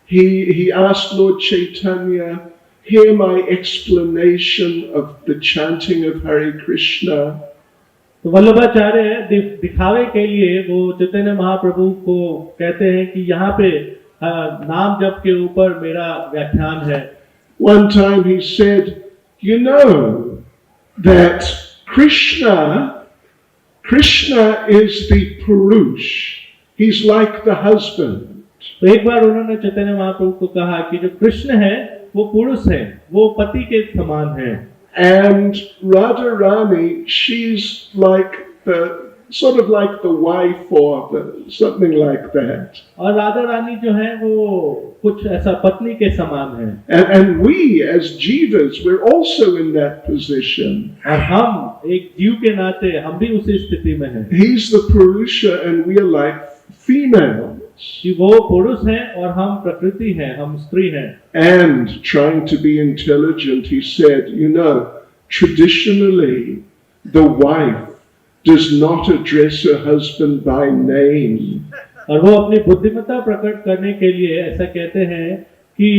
he asked Lord Chaitanya, hear my explanation of the chanting of Hare Krishna. तो वल्लभाचार्य दिखावे के लिए वो चैतन्य महाप्रभु को कहते हैं कि यहाँ पे नाम जप के ऊपर मेरा व्याख्यान है. One time he said, you know that Krishna is the Purush. He's like the husband. तो एक बार उन्होंने चैतन्य महाप्रभु को कहा कि जो कृष्ण है वो पुरुष है, वो पति के समान है. And Radharani, she's like the sort of like the wife or something like that. और राधा रानी जो है वो कुछ ऐसा पत्नी के समान है. And we as jivas, we're also in that position. और हम एक जीव के नाते हम भी उसी स्थिति में हैं. He's the Purusha and we are like females. कि वो पुरुष हैं और हम प्रकृति हैं, हम स्त्री हैं. And trying to be intelligent, he said, you know, traditionally the wife does not address her husband by name. और वो अपनी बुद्धिमत्ता प्रकट करने के लिए ऐसा कहते हैं कि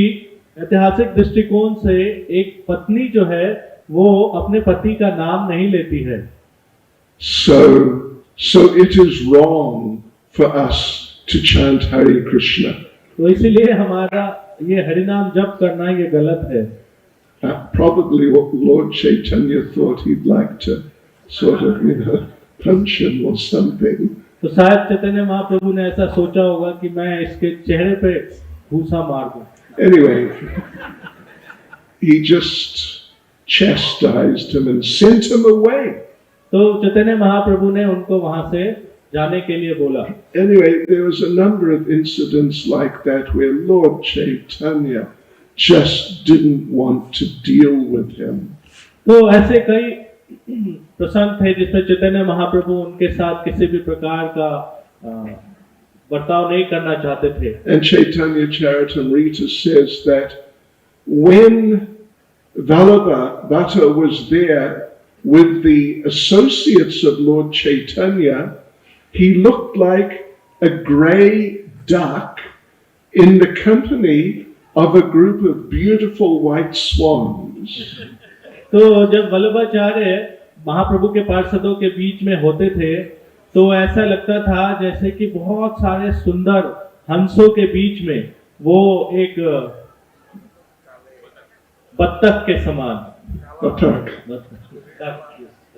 ऐतिहासिक दृष्टिकोण से एक पत्नी जो है वो अपने पति का नाम नहीं लेती है. So it is wrong for us to chant Hare Krishna. तो इसीलिए हमारा ये हरिनाम जप करना ये गलत है. Probably what Lord Chaitanya thought he'd like to sort of, punch him or something. तो शायद चैतन्य महाप्रभु ने ऐसा सोचा होगा कि मैं इसके चेहरे पे घूसा मार दूं. Anyway, he just chastised him and sent him away. तो चैतन्य महाप्रभु ने उनको वहां से जाने के लिए बोला. Anyway, there was a number of incidents like that where Lord Chaitanya just didn't want to deal with him. तो ऐसे कई प्रसंग थे जिसमें चैतन्य महाप्रभु उनके साथ किसी भी प्रकार का बर्ताव नहीं करना चाहते थे. And Chaitanya Charitamrita says that when Vallabha was there with the associates of Lord Chaitanya, he looked like a grey duck in the company of a group of beautiful white swans. तो जब वल्लभाचार्य महाप्रभु के पार्षदों के बीच में होते थे तो ऐसा लगता था जैसे कि बहुत सारे सुंदर हंसों के बीच में वो एक बत्तख के समान.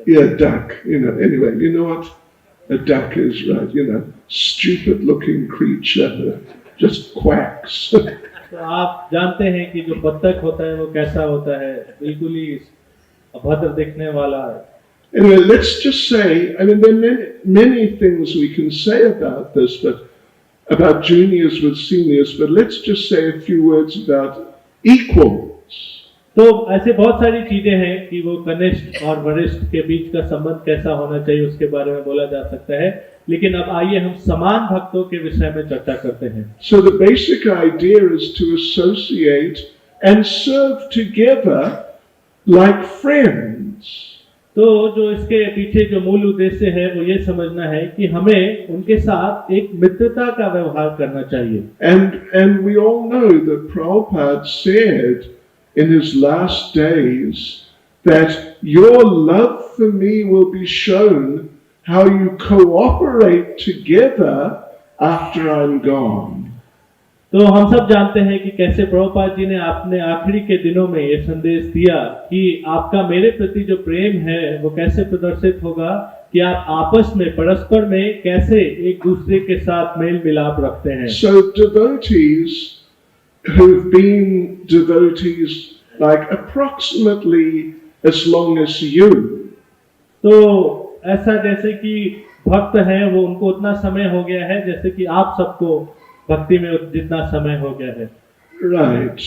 Yeah, duck. Anyway, you know what a duck is, right? Stupid looking creature just quacks. तो आप जानते हैं कि जो बत्तख होता है वो कैसा होता है, बिल्कुल ही अभद्र दिखने वाला है. Anyway, let's just say, there are many things we can say about this, but about juniors with seniors, but let's just say a few words about equals. तो ऐसे बहुत सारी चीजें हैं कि वो कनिष्ठ और वरिष्ठ के बीच का संबंध कैसा होना चाहिए उसके बारे में बोला जा सकता है, लेकिन अब आइए हम समान भक्तों के विषय में चर्चा करते हैं. So the basic idea is to associate and serve together like friends. तो जो इसके पीछे जो मूल उद्देश्य है वो ये समझना है कि हमें उनके साथ एक मित्रता का व्यवहार करना चाहिए. And we all know that Prabhupada said in his last days that your love for me will be shown how you cooperate together after I'm gone. तो हम सब जानते हैं कि कैसे प्रभुपाद जी ने अपने आखिरी के दिनों में ये संदेश दिया कि आपका मेरे प्रति जो प्रेम है वो कैसे प्रदर्शित होगा कि आप आपस में परस्पर में कैसे एक दूसरे के साथ मेल मिलाप रखते हैं. So devotees who've been devotees like approximately as long as you. तो ऐसा जैसे कि भक्त हैं वो उनको उतना समय हो गया है जैसे कि आप सबको भक्ति में जितना समय हो गया है. Right.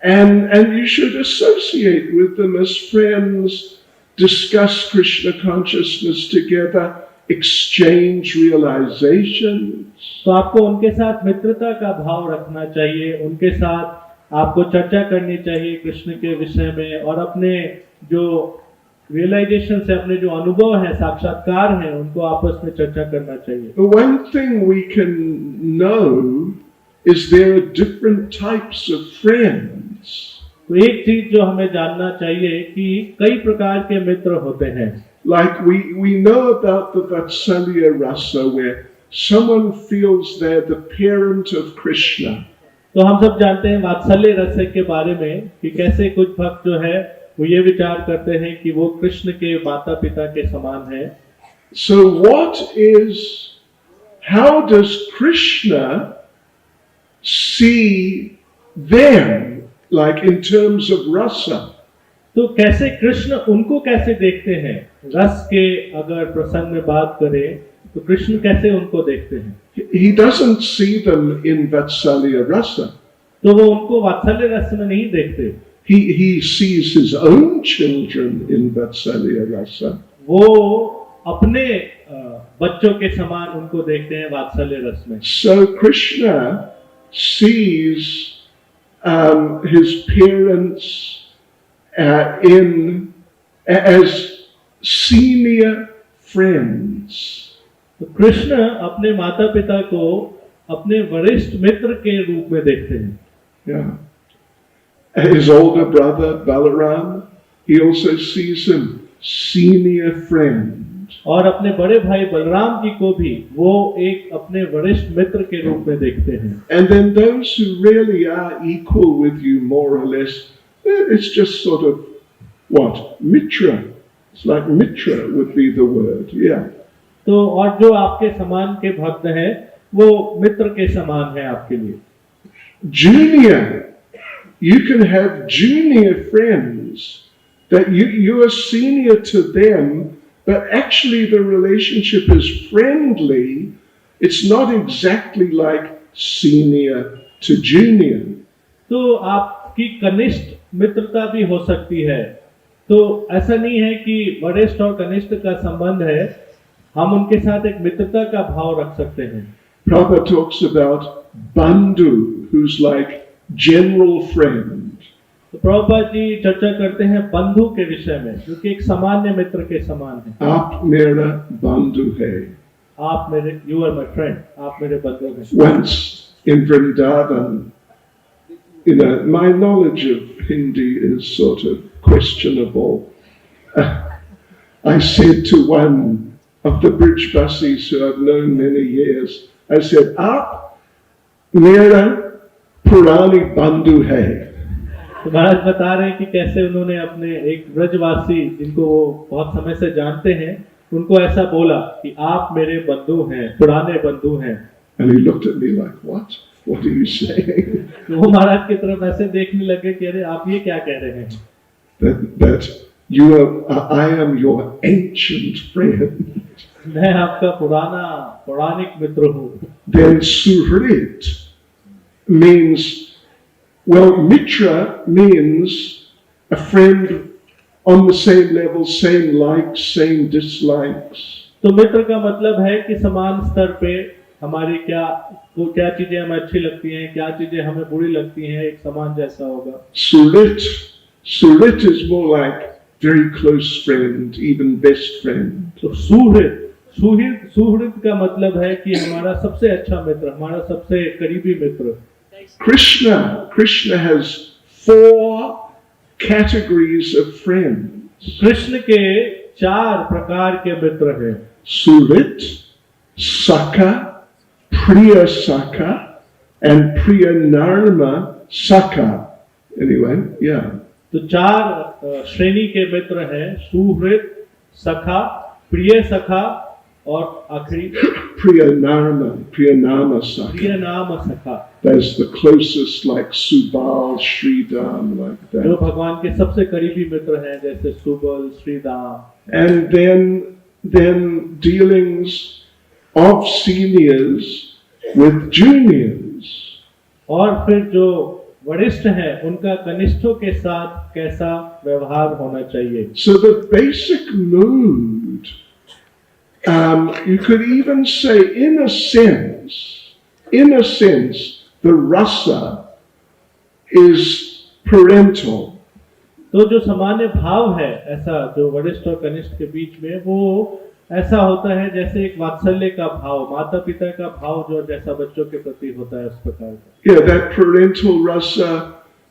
And you should associate with them as friends, discuss Krishna consciousness together, exchange realizations. तो आपको उनके साथ मित्रता का भाव रखना चाहिए, उनके साथ आपको चर्चा करनी चाहिए कृष्ण के विषय में और अपने जो रियलाइजेशन से, अपने जो अनुभव है, साक्षात्कार है, उनको आपस में चर्चा करना चाहिए। The one thing we can know is there are different types of friends. तो एक चीज जो हमें जानना चाहिए कि कई प्रकार के मित्र होते हैं। Like we know about the Vatsalya rasa where someone feels they're the parent of Krishna. तो हम सब जानते हैं वात्सल्य रस के बारे में कि कैसे कुछ भक्त जो है वो ये विचार करते हैं कि वो कृष्ण के माता पिता के समान है। So how does Krishna see them, like in terms of rasa? तो कैसे कृष्ण उनको कैसे देखते हैं? रस के अगर प्रसंग में बात करें तो कृष्ण कैसे उनको देखते हैं? He doesn't see them in Vatsalya rasa. तो वो उनको वात्सल्य रस में नहीं देखते। He sees his own children in Vatsalya rasa. वो अपने बच्चों के समान उनको देखते हैं वात्सल्य रस में। So Krishna sees his parents as senior friends. तो कृष्ण अपने माता पिता को अपने वरिष्ठ मित्र के रूप में देखते हैं। Yeah. His older brother Balaram, he also sees him senior friend. और अपने बड़े भाई बलराम जी को भी वो एक अपने वरिष्ठ मित्र के रूप में देखते हैं। And then those who really are equal with you more or less, it's just sort of what? Mitra. It's like mitra would be the word. Yeah. तो और जो आपके समान के भक्त हैं वो मित्र के समान है आपके लिए। Junior. You can have junior friends that you are senior to them, but actually the relationship is friendly. It's not exactly like senior to junior. तो आपकी कनिष्ठ मित्रता भी हो सकती है। तो ऐसा नहीं है कि वरिष्ठ और कनिष्ठ का संबंध है, हम उनके साथ एक मित्रता का भाव रख सकते हैं। Prabhupada talks about bandhu, who's like general friend. तो प्रभुपाद जी चर्चा करते हैं बंधु के विषय में, जो कि एक सामान्य मित्र के समान है। आप मेरा बंधु है। आप मेरे, you are my friend, आप मेरे बंधु हैं। Once in Vrindavan, my knowledge of Hindi is sort of questionable. I said to one of the Brijbasis who I've known many years, I said, "Aap mera purani bandhu hai." तो महाराज बता रहे हैं कि कैसे उन्होंने अपने एक ब्रजवासी जिनको वो बहुत समय से जानते हैं, उनको ऐसा बोला कि आप मेरे बंधु हैं, पुराने बंधु हैं। And he looked at me like, "What? What are you saying?" तो वो महाराज की तरफ ऐसे देखने लगे कि अरे आप ये क्या कह रहे हैं? That I am your ancient friend. मैं आपका पौराणिक मित्र हूँ। Then suhrit means, well, mitra means a friend on the same level, same likes, same dislikes. तो मित्र का मतलब है कि समान स्तर पे हमारी क्या चीजें हमें अच्छी लगती हैं, क्या चीजें हमें बुरी लगती हैं, एक समान जैसा होगा। Surit is more like very close friend, even best friend. तो सुहृद का मतलब है कि हमारा सबसे अच्छा मित्र, हमारा सबसे करीबी मित्र। Krishna has 4 categories of friends. Krishna के 4 प्रकार के मित्र हैं। Surit, Sakha, Priya Sakha, and Priya Narma Sakha. Anyway, yeah. तो 4 श्रेणी के मित्र हैं, सुहृद, सखा, प्रिय सखा और आखिरी Priyanama Sakha. प्रिय नाम सखा। That's the closest, like Subal, Sridham, like that. जो भगवान के सबसे करीबी मित्र हैं, जैसे Subal, Sridama. And then dealings of seniors with juniors. और फिर जो वरिष्ठ हैं, उनका कनिष्ठों के साथ कैसा व्यवहार होना चाहिए। So the basic mood, you could even say, in a sense, the rasa is parental. तो जो सामान्य भाव है ऐसा जो वरिष्ठ और कनिष्ठ के बीच में वो ऐसा होता है जैसे एक वात्सल्य का भाव, माता पिता का भाव जो जैसा बच्चों के प्रति होता है उस प्रकार का। Yeah, that parental rasa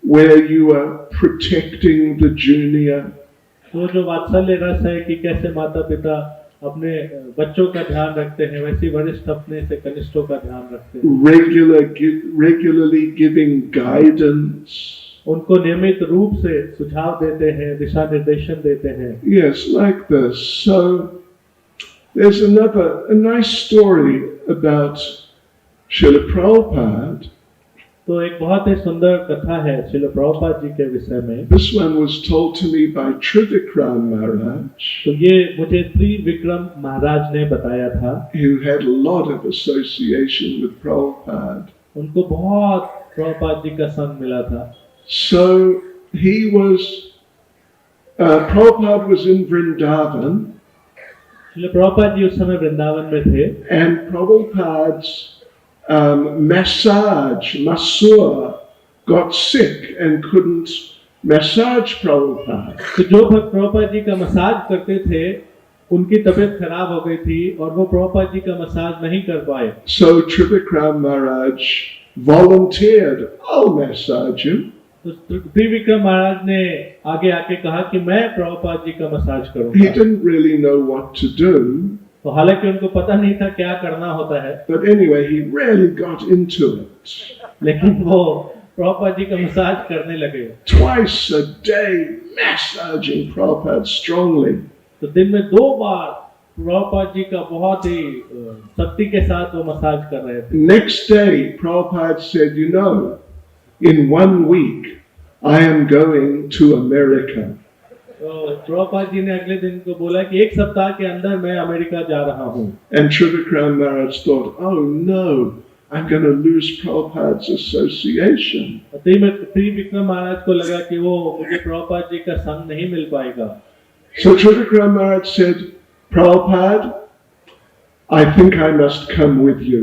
where you are protecting the junior. तो जो वात्सल्य रस है कि कैसे माता पिता अपने बच्चों का ध्यान रखते हैं, वैसे वरिष्ठ अपने से कनिष्ठों का ध्यान रखते हैं। Regularly giving guidance. उनको नियमित रूप से सुझाव देते हैं, दिशा निर्देशन देते हैं। Yes, like this. So there's a nice story about Srila Prabhupada. तो एक बहुत ही सुंदर कथा है श्रील प्रभुपाद जी के विषय में। This one was told to me by Trivikram Maharaj. तो ये मुझे त्रिविक्रम महाराज ने बताया था। Who had a lot of association with Prabhupada. उनको बहुत प्रभुपाद जी का संग मिला था। So he was, Prabhupada was in Vrindavan. Srila Prabhupada ji उस समय वृंदावन में थे। And Prabhupada's masseur got sick and couldn't massage Prabhupada. तो जो भक्त प्रभुपाद जी का मसाज करते थे उनकी तबीयत खराब हो गई थी और वो प्रभुपाद जी का मसाज नहीं कर पाए। So Trivikram Maharaj volunteered, I'll massage him. तो त्रिविक्रम महाराज ने आगे आके कहा कि मैं प्रभुपाद जी का मसाज He करूंगा। didn't really know what to do. तो हालांकि उनको पता नहीं था क्या करना होता है, But anyway, he really got into it. लेकिन वो प्रभुपाद जी का मसाज करने लगे। Twice a day massaging Prabhupada strongly. तो दिन में 2 बार प्रभुपाद जी का बहुत ही शक्ति के साथ वो मसाज कर रहे थे। Next day, Prabhupada said, you know, in 1 week, I am going to America. तो प्रभुपाद जी ने अगले दिन को बोला कि 1 सप्ताह के अंदर मैं अमेरिका जा रहा हूँ। And Trivikram Maharaj thought, oh no, I'm going to lose Prabhupada's association. Trivikram महाराज को लगा कि वो मुझे प्रभुपाद जी का संग नहीं मिल पाएगा। So Trivikram Maharaj said, Prabhupada, I think I must come with you.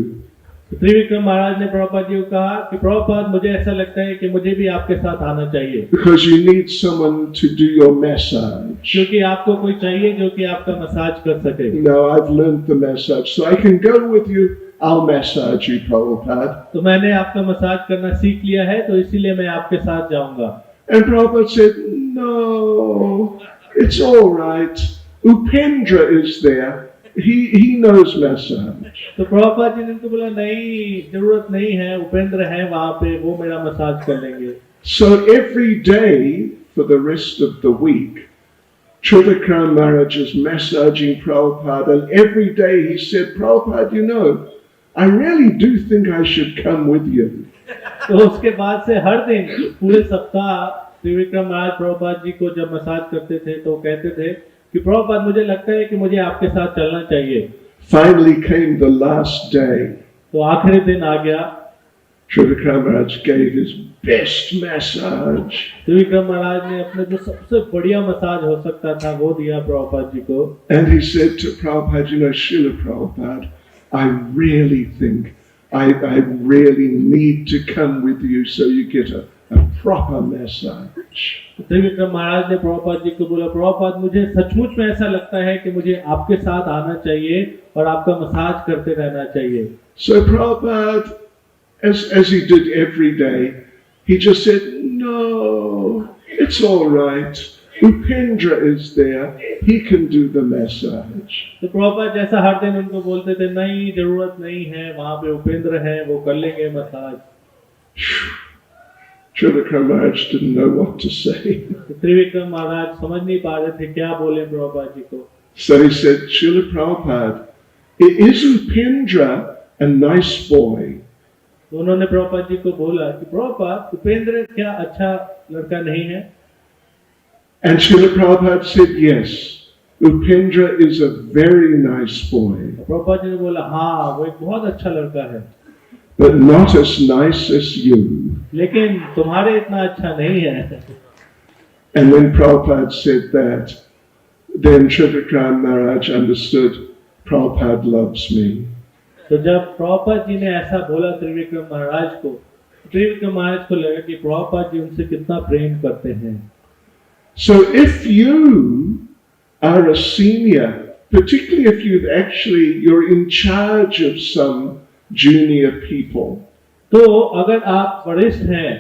Trivikram महाराज ने प्रभुपाद जी को कहा कि प्रभुपाद मुझे ऐसा लगता है कि मुझे भी आपके साथ आना चाहिए। Because you need someone to do your massage. क्योंकि आपको कोई चाहिए जो कि आपका मसाज कर सके। No, I've learned the massage, so I can go with you. I'll massage you, Prabhupada. तो मैंने आपका मसाज करना सीख लिया है, तो इसीलिए मैं आपके साथ जाऊंगा। And Prabhupada said, no, it's all right. Upendra is there. He knows massage. तो प्रभुपाद जी ने उनको बोला नहीं, जरूरत नहीं है, उपेंद्र है वहाँ पे, वो मेरा मसाज कर लेंगे। So every day for the rest of the week, Trivikram Maharaj is massaging Prabhupada, and every day he said, Prabhupada, you know, I really do think I should come with you. तो उसके बाद से हर दिन पूरे सप्ताह त्रिविक्रम महाराज प्रभुपाद जी को जब massage करते थे तो कहते थे कि प्रभुपाद मुझे लगता है कि मुझे आपके साथ चलना चाहिए। Finally came the last day. तो आखिरी दिन आ गया। Trivikram Maharaj gave his best massage. Trivikram महाराज ने अपने जो सबसे बढ़िया मसाज हो सकता था वो दिया प्रभुपाद जी को। And he said to Prabhupada, you know, Srila Prabhupada, I really think I really need to come with you so you get a proper massage. Trivikram महाराज ने प्रभुपाद जी को बोला, प्रभुपाद मुझे सचमुच में ऐसा लगता है कि मुझे आपके साथ आना चाहिए और आपका मसाज करते रहना चाहिए। So Prabhupada, as he did every day, he just said, no, it's all right. Upendra is there. He can do the massage. तो प्रभुपाद जैसा हर दिन उनको बोलते थे, नहीं जरूरत नहीं है, वहाँ पे उपेंद्र है, वो कर लेंगे massage. Trivikram Maharaj didn't know what to say. Trivikram Maharaj समझ नहीं पा रहे थे क्या बोले प्रभुपाद जी को। So he said, Srila Prabhupada, is Upendra a nice boy? तो उन्होंने प्रभुपाद जी को बोला कि प्रभुपाद उपेंद्र क्या अच्छा लड़का नहीं है? And Srila Prabhupada said, yes, Upendra is a very nice boy. Prabhupada ji ने बोला हाँ वो एक बहुत अच्छा लड़का है, but not as nice as you. लेकिन तुम्हारे इतना अच्छा नहीं है। And when Prabhupada said that, then Trivikram Maharaj understood, Prabhupada loves me. तो जब प्रभुपाद जी ने ऐसा बोला त्रिविक्रम महाराज को, त्रिविक्रम महाराज को लगा कि प्रभुपाद जी उनसे कितना प्रेम करते हैं। So if you are a senior, particularly if you're in charge of some junior people, तो अगर आप वरिष्ठ हैं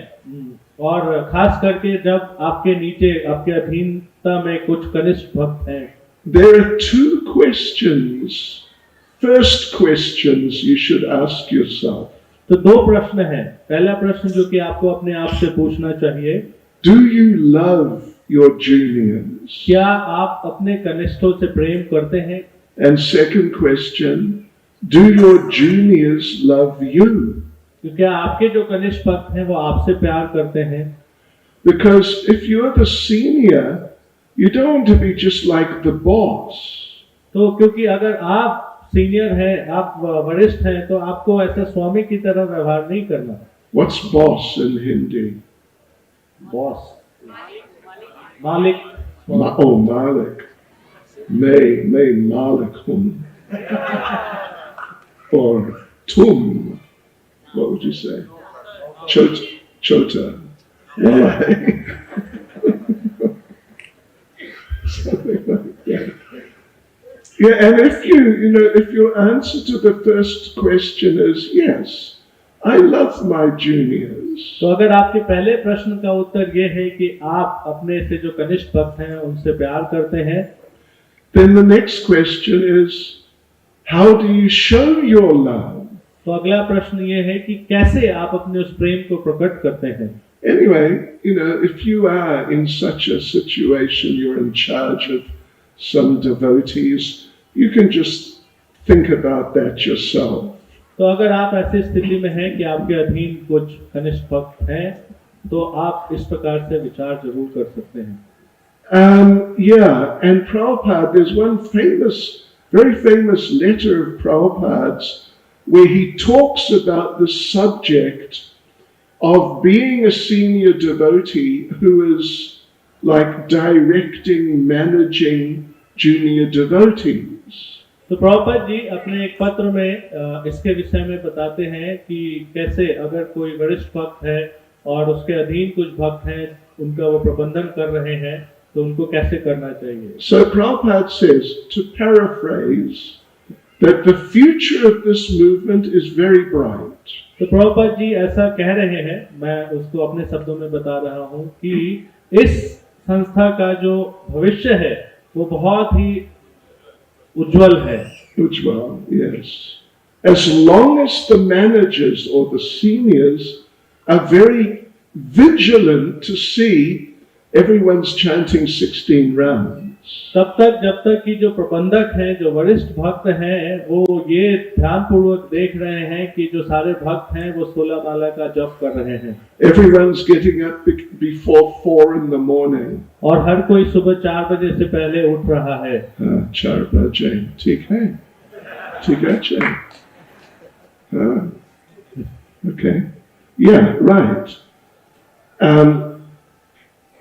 और खास करके जब आपके नीचे आपके अधीनता में कुछ कनिष्ठ भक्त हैं, there are two questions. First questions you should ask yourself. तो दो प्रश्न हैं. पहला प्रश्न जो कि आपको अपने आप से पूछना चाहिए, Do you love your juniors? क्या आप अपने कनिष्ठों से प्रेम करते हैं? And second question, do your juniors love you? तो क्या आपके जो कनिष्ठ भक्त हैं वो आपसे प्यार करते हैं? Because if you're the senior, you don't want to be just like the boss. तो क्योंकि अगर आप सीनियर हैं, आप वरिष्ठ हैं, तो आपको ऐसा स्वामी की तरह व्यवहार नहीं करना. What's boss in Hindi? Boss, मालिक. Malik. May Malik hum. Or tum. What would you say? Chota. Walai. Something like that. Yeah, and if your answer to the first question is yes, I love my juniors. तो अगर आपके पहले प्रश्न का उत्तर ये है कि आप अपने से जो कनिष्ठ भक्त हैं उनसे प्यार करते हैं, then the next question is, how do you show your love? तो अगला प्रश्न ये है कि कैसे आप अपने उस प्रेम को प्रकट करते हैं. Anyway, if you are in such a situation, you're in charge of some devotees, you can just think about that yourself. तो अगर आप ऐसी स्थिति में हैं कि आपके अधीन कुछ कनिष्ठ भक्त हैं, तो आप इस प्रकार से विचार जरूर कर सकते हैं. Yeah, and Prabhupada, there's one very famous letter of Prabhupada's where he talks about the subject of being a senior devotee who is like directing, managing junior devotees. तो प्रभुपाद जी अपने एक पत्र में इसके विषय में बताते हैं कि कैसे अगर कोई वरिष्ठ भक्त है और उसके अधीन कुछ भक्त हैं, उनका वो प्रबंधन कर रहे हैं, तो उनको कैसे करना चाहिए. So Prabhupada says, to paraphrase, that the future of this movement is very bright. तो प्रभुपाद जी ऐसा कह रहे हैं, मैं उसको अपने शब्दों में बता रहा हूँ कि इस संस्था का जो भविष्य है वो बहुत ही उज्जवल है. Ujjwal, yes. As long as the managers or the seniors are very vigilant to see everyone's chanting 16 rounds. तब तक जब तक कि जो प्रबंधक हैं, जो वरिष्ठ भक्त हैं, वो ये ध्यानपूर्वक देख रहे हैं कि जो सारे भक्त हैं वो 16 माला का जप कर रहे हैं. Everyone's getting up before 4 in the morning. और हर कोई सुबह 4 बजे से पहले उठ रहा है. 4 बजे, ठीक है, ठीक है. Okay, yeah, right. And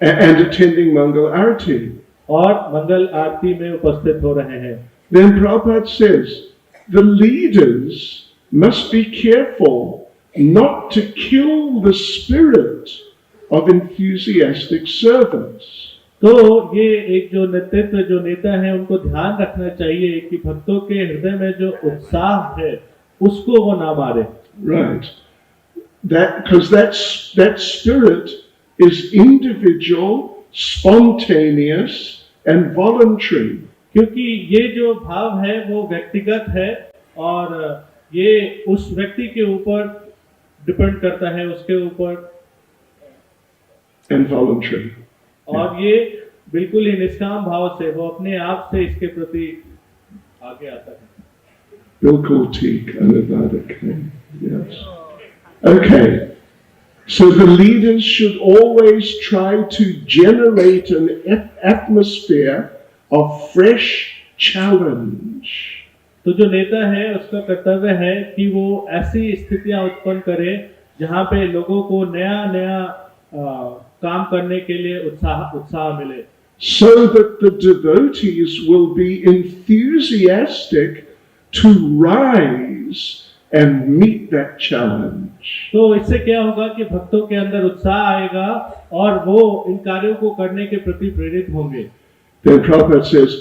attending Mangal Arati. और मंगल आरती में उपस्थित हो रहे हैं. Then Prabhupada says, the leaders must be careful not to kill the spirit of enthusiastic service. तो ये एक जो नेतृत्व, जो नेता है, उनको ध्यान रखना चाहिए कि भक्तों के हृदय में जो उत्साह है उसको वो ना मारे. Right. Because that spirit is individual, spontaneous and voluntary. क्योंकि ये जो भाव है वो व्यक्तिगत है और ये उस व्यक्ति के ऊपर डिपेंड करता है, उसके ऊपर. And voluntary. और ये बिल्कुल ही निष्काम भाव से, वो अपने आप से इसके प्रति आगे आता है. बिल्कुल ठीक, अनुवादक है. Yes. Okay. So the leaders should always try to generate an atmosphere of fresh challenge. तो जो नेता है उसका कर्तव्य है कि वो ऐसी स्थितियां उत्पन्न करे जहां पे लोगों को नया काम करने के लिए उत्साह मिले. So that the devotees will be enthusiastic to rise and meet that challenge. तो इससे क्या होगा कि भक्तों के अंदर उत्साह आएगा और वो इन कार्यों को करने के प्रति प्रेरित होंगे। Then Prabhupada says,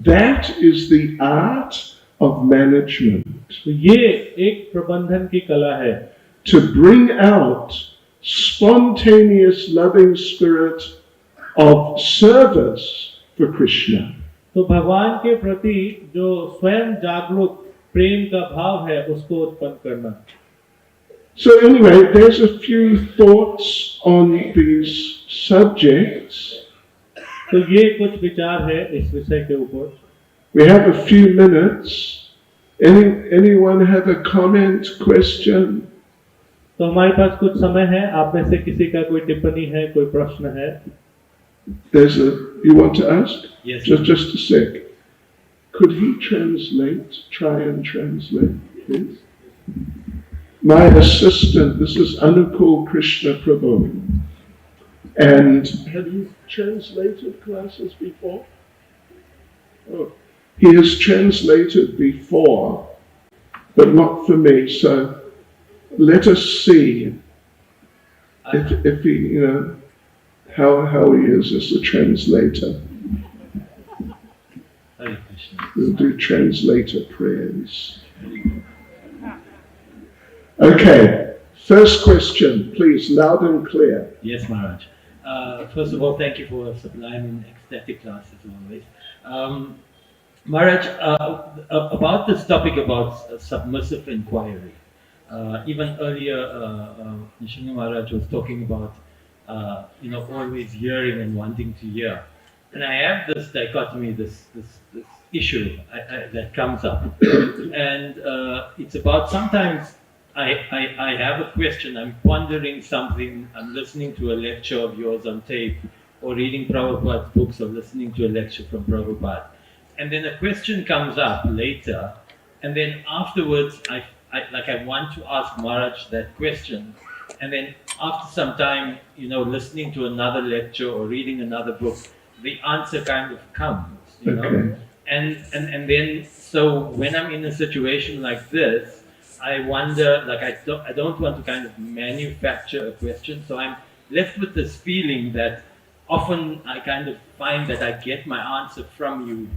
that is the art of management. तो ये एक प्रबंधन की कला है। To bring out spontaneous loving spirit of service for Krishna. तो भगवान के प्रति जो स्वयं जागरूक प्रेम का भाव है उसको उत्पन्न करना। So anyway, there's a few thoughts on these subjects. तो ये कुछ विचार है इस विषय के ऊपर। We have a few minutes. Anyone have a comment, question? तो हमारे पास कुछ समय है। आप में से किसी का कोई टिप्पणी है, कोई प्रश्न है? You want to ask? Yes. Just a sec. Could he translate? Try and translate, please. My assistant, this is Anukul Krishna Prabhu. And have you translated classes before? Oh, he has translated before, but not for me. So let us see if he, how he is as a translator. Hare Krishna. We'll do translator prayers. Okay, first question, please, loud and clear. Yes, Maharaj. First of all, thank you for a sublime and ecstatic class as always. Maharaj, about this topic about submissive inquiry. Even earlier, Nishina Maharaj was talking about, always hearing and wanting to hear. And I have this dichotomy, this issue that comes up. And it's about sometimes I have a question, I'm pondering something, I'm listening to a lecture of yours on tape, or reading Prabhupada's books, or listening to a lecture from Prabhupada. And then a question comes up later, and then afterwards I want to ask Maharaj that question. And then after some time, listening to another lecture or reading another book, the answer kind of comes, Okay. And then, so when I'm in a situation like this, I wonder, I don't want to kind of manufacture a question, so I'm left with this feeling that often I kind of find that I get my answer from you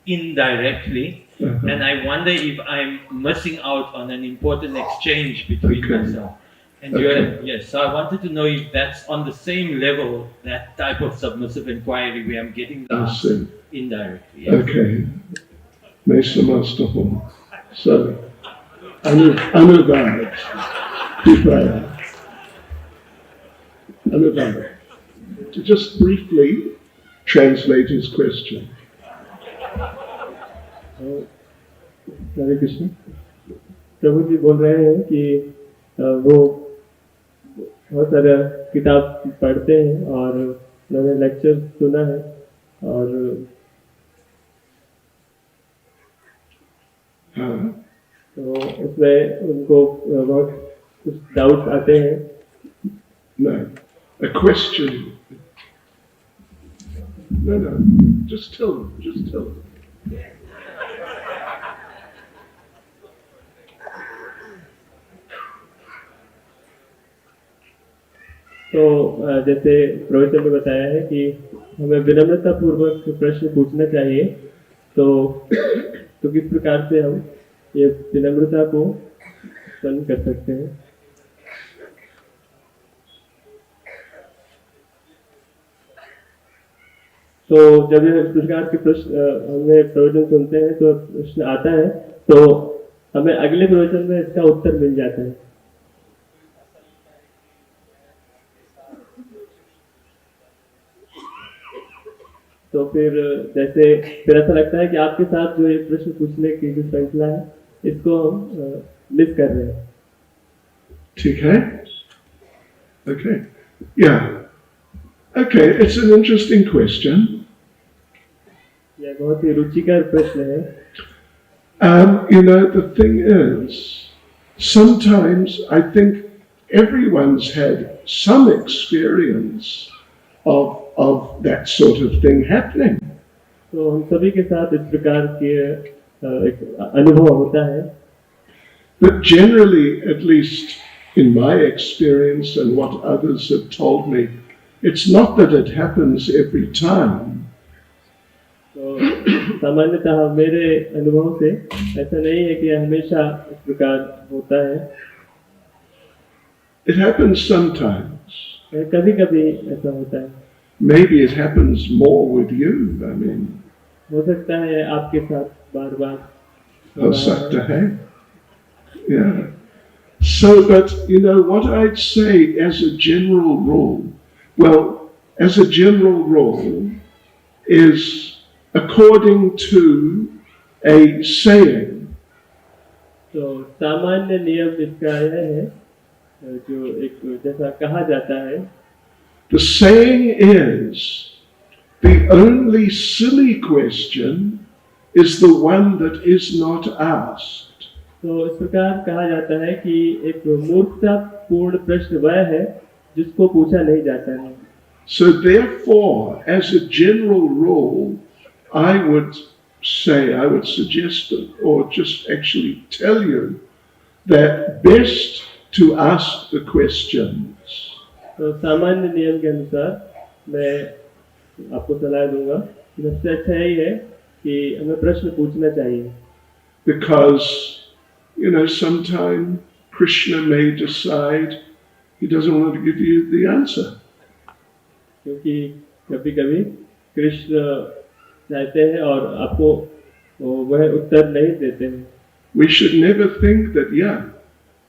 indirectly, and I wonder if I'm missing out on an important exchange between myself and you. Yes, so I wanted to know if that's on the same level, that type of submissive inquiry where I'm getting the answer indirectly. Yes. Okay. Mesa Master Home. So, Anubhav, Vipaya. Anubhav. To just briefly translate his question. हरे कृष्ण। प्रभु जी बोल रहे हैं कि वो बहुत सारा किताब पढ़ते हैं और उन्होंने लेक्चर सुना है और तो उसमें उनको बहुत कुछ डाउट्स आते हैं। No, a question. No, just tell them. तो जैसे प्रवचन में बताया है कि हमें विनम्रता पूर्वक प्रश्न पूछना चाहिए, तो किस प्रकार से हम ये विनम्रता को उत्पन्न कर सकते हैं। तो जब इस प्रकार के प्रश्न हमें प्रवचन सुनते हैं तो प्रश्न आता है, तो हमें अगले प्रवचन में इसका उत्तर मिल जाता है। तो फिर ऐसा लगता है कि आपके साथ जो ये प्रश्न पूछने की जो श्रृंखला है, इसको हम मिस कर रहे हैं। ठीक है? Okay. Yeah. Okay, it's an interesting question. यह बहुत ही रुचिकर प्रश्न है। The thing is, sometimes I think everyone's had some experience of that sort of thing happening. तो हम सभी के साथ इस प्रकार के एक अनुभव होता है। But generally, at least in my experience and what others have told me, it's not that it happens every time. तो सामान्यतः मेरे अनुभव से ऐसा नहीं है कि हमेशा इस प्रकार होता है, It happens sometimes. कभी कभी ऐसा होता है. Maybe it happens more with you. I mean, हो सकता है आपके साथ बार बार हो सकता है. Yeah. So, but you know what I'd say as a general rule, well, as a general rule, is according to a saying. तो सामान्य नियम इसका यह है, जो एक जैसा कहा जाता है, The saying is, the only silly question is the one that is not asked. तो इस प्रकार कहा जाता है कि एक मूर्खतापूर्ण प्रश्न वह है जिसको पूछा नहीं जाता है. So therefore, as a general rule, I would suggest, or just actually tell you, that best to ask the questions. तो सामान्य नियम के अनुसार मैं आपको सलाह दूंगा कि सबसे अच्छा यही है कि हमें प्रश्न पूछना चाहिए. Because, you know, sometime Krishna may decide he doesn't want to give you the answer. क्योंकि कभी कभी कृष्ण चाहते हैं और आपको वह उत्तर नहीं देते हैं. We should never think that, yeah,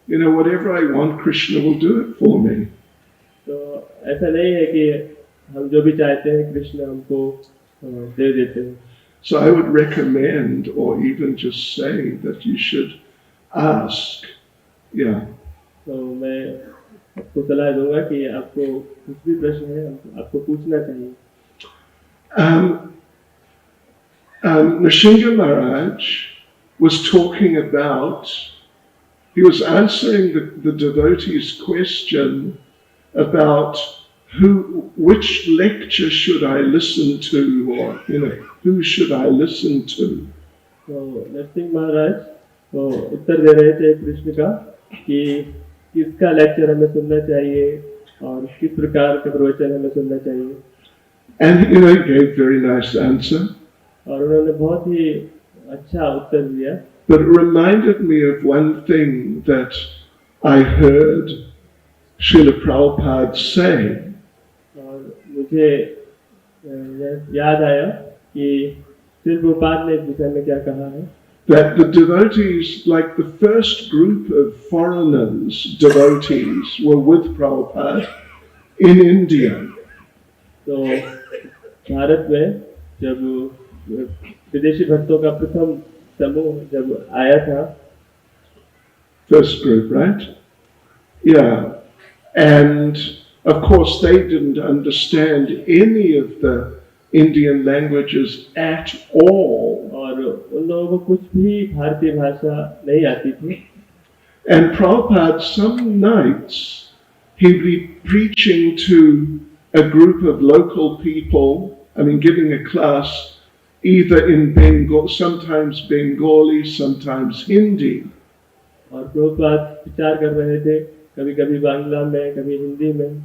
you know, whatever I want, Krishna will do it for me. तो ऐसा नहीं है कि हम जो भी चाहते हैं कृष्ण हमको दे देते हैं. So I would recommend, or even just say, that you should ask. Yeah. तो मैं आपको सलाह दूंगा कि आपको कुछ भी प्रश्न है आपको पूछना चाहिए. Nrsimha Maharaj was talking about, he was answering the devotee's question about which lecture should I listen to, or, you know, who should I listen to. तो नरसिंह महाराज तो उत्तर दे रहे थे कृष्ण का कि किसका लेक्चर हमें सुनना चाहिए और किस प्रकार का प्रवचन हमें सुनना चाहिए. And you know, he gave very nice answer. और उन्होंने बहुत ही अच्छा उत्तर दिया. But it reminded me of one thing that I heard Srila Prabhupada say. और मुझे याद आया कि श्री प्रभुपाद ने इस विषय में क्या कहा है. That the devotees, like the first group of foreigners, devotees, were with Prabhupada in India. तो भारत में जब विदेशी भक्तों का प्रथम समूह जब आया था, First group, right? Yeah. And of course they didn't understand any of the Indian languages at all. और उन लोगों को कुछ भी भारतीय भाषा नहीं आती थी. And Prabhupada, some nights, he'd be preaching to a group of local people, I mean giving a class either in Bengal, sometimes Bengali, sometimes Hindi. और प्रभुपाद विचार कर रहे थे कभी कभी बांग्ला में कभी हिंदी में.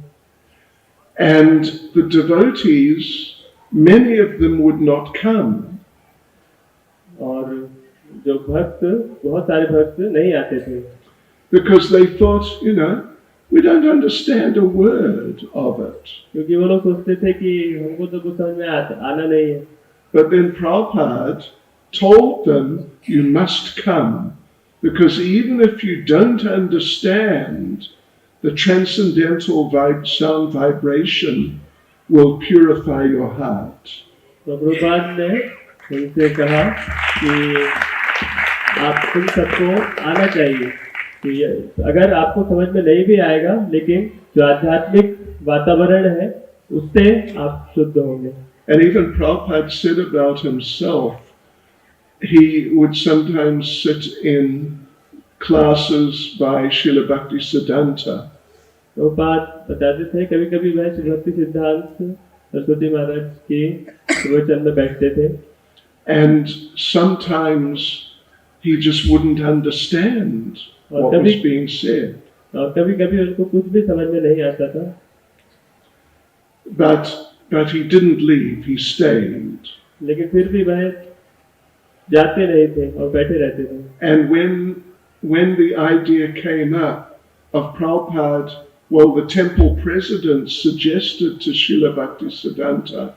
And the devotees, many of them would not come. और जो भक्त बहुत सारे भक्त नहीं आते थे. Because they thought, you know, we don't understand a word of it. क्योंकि वो लोग सोचते थे कि हमको तो कुछ समझ में आना नहीं है. But then Prabhupada told them, you must come, because even if you don't understand, the transcendental sound vibration will purify your heart. तो प्रभुपाद ने उनसे कहा कि आप तुम सबको आना चाहिए कि अगर आपको समझ में नहीं भी आएगा लेकिन जो आध्यात्मिक वातावरण है उससे आप शुद्ध होंगे. And even Prabhupada said about himself, he would sometimes sit in classes by Srila Bhakti Siddhanta. Prabhupada बताते थे कभी कभी वह श्री भक्ति सिद्धांत सरस्वती महाराज के प्रवचन में बैठते थे. And sometimes he just wouldn't understand what was being said. और कभी-कभी उनको कुछ भी समझ में नहीं आता था. But he didn't leave, he stayed. लेकिन फिर भी वह जाते नहीं थे और बैठे रहते थे. And when the idea came up of Prabhupada, well, the temple president suggested to Srila Bhaktisiddhanta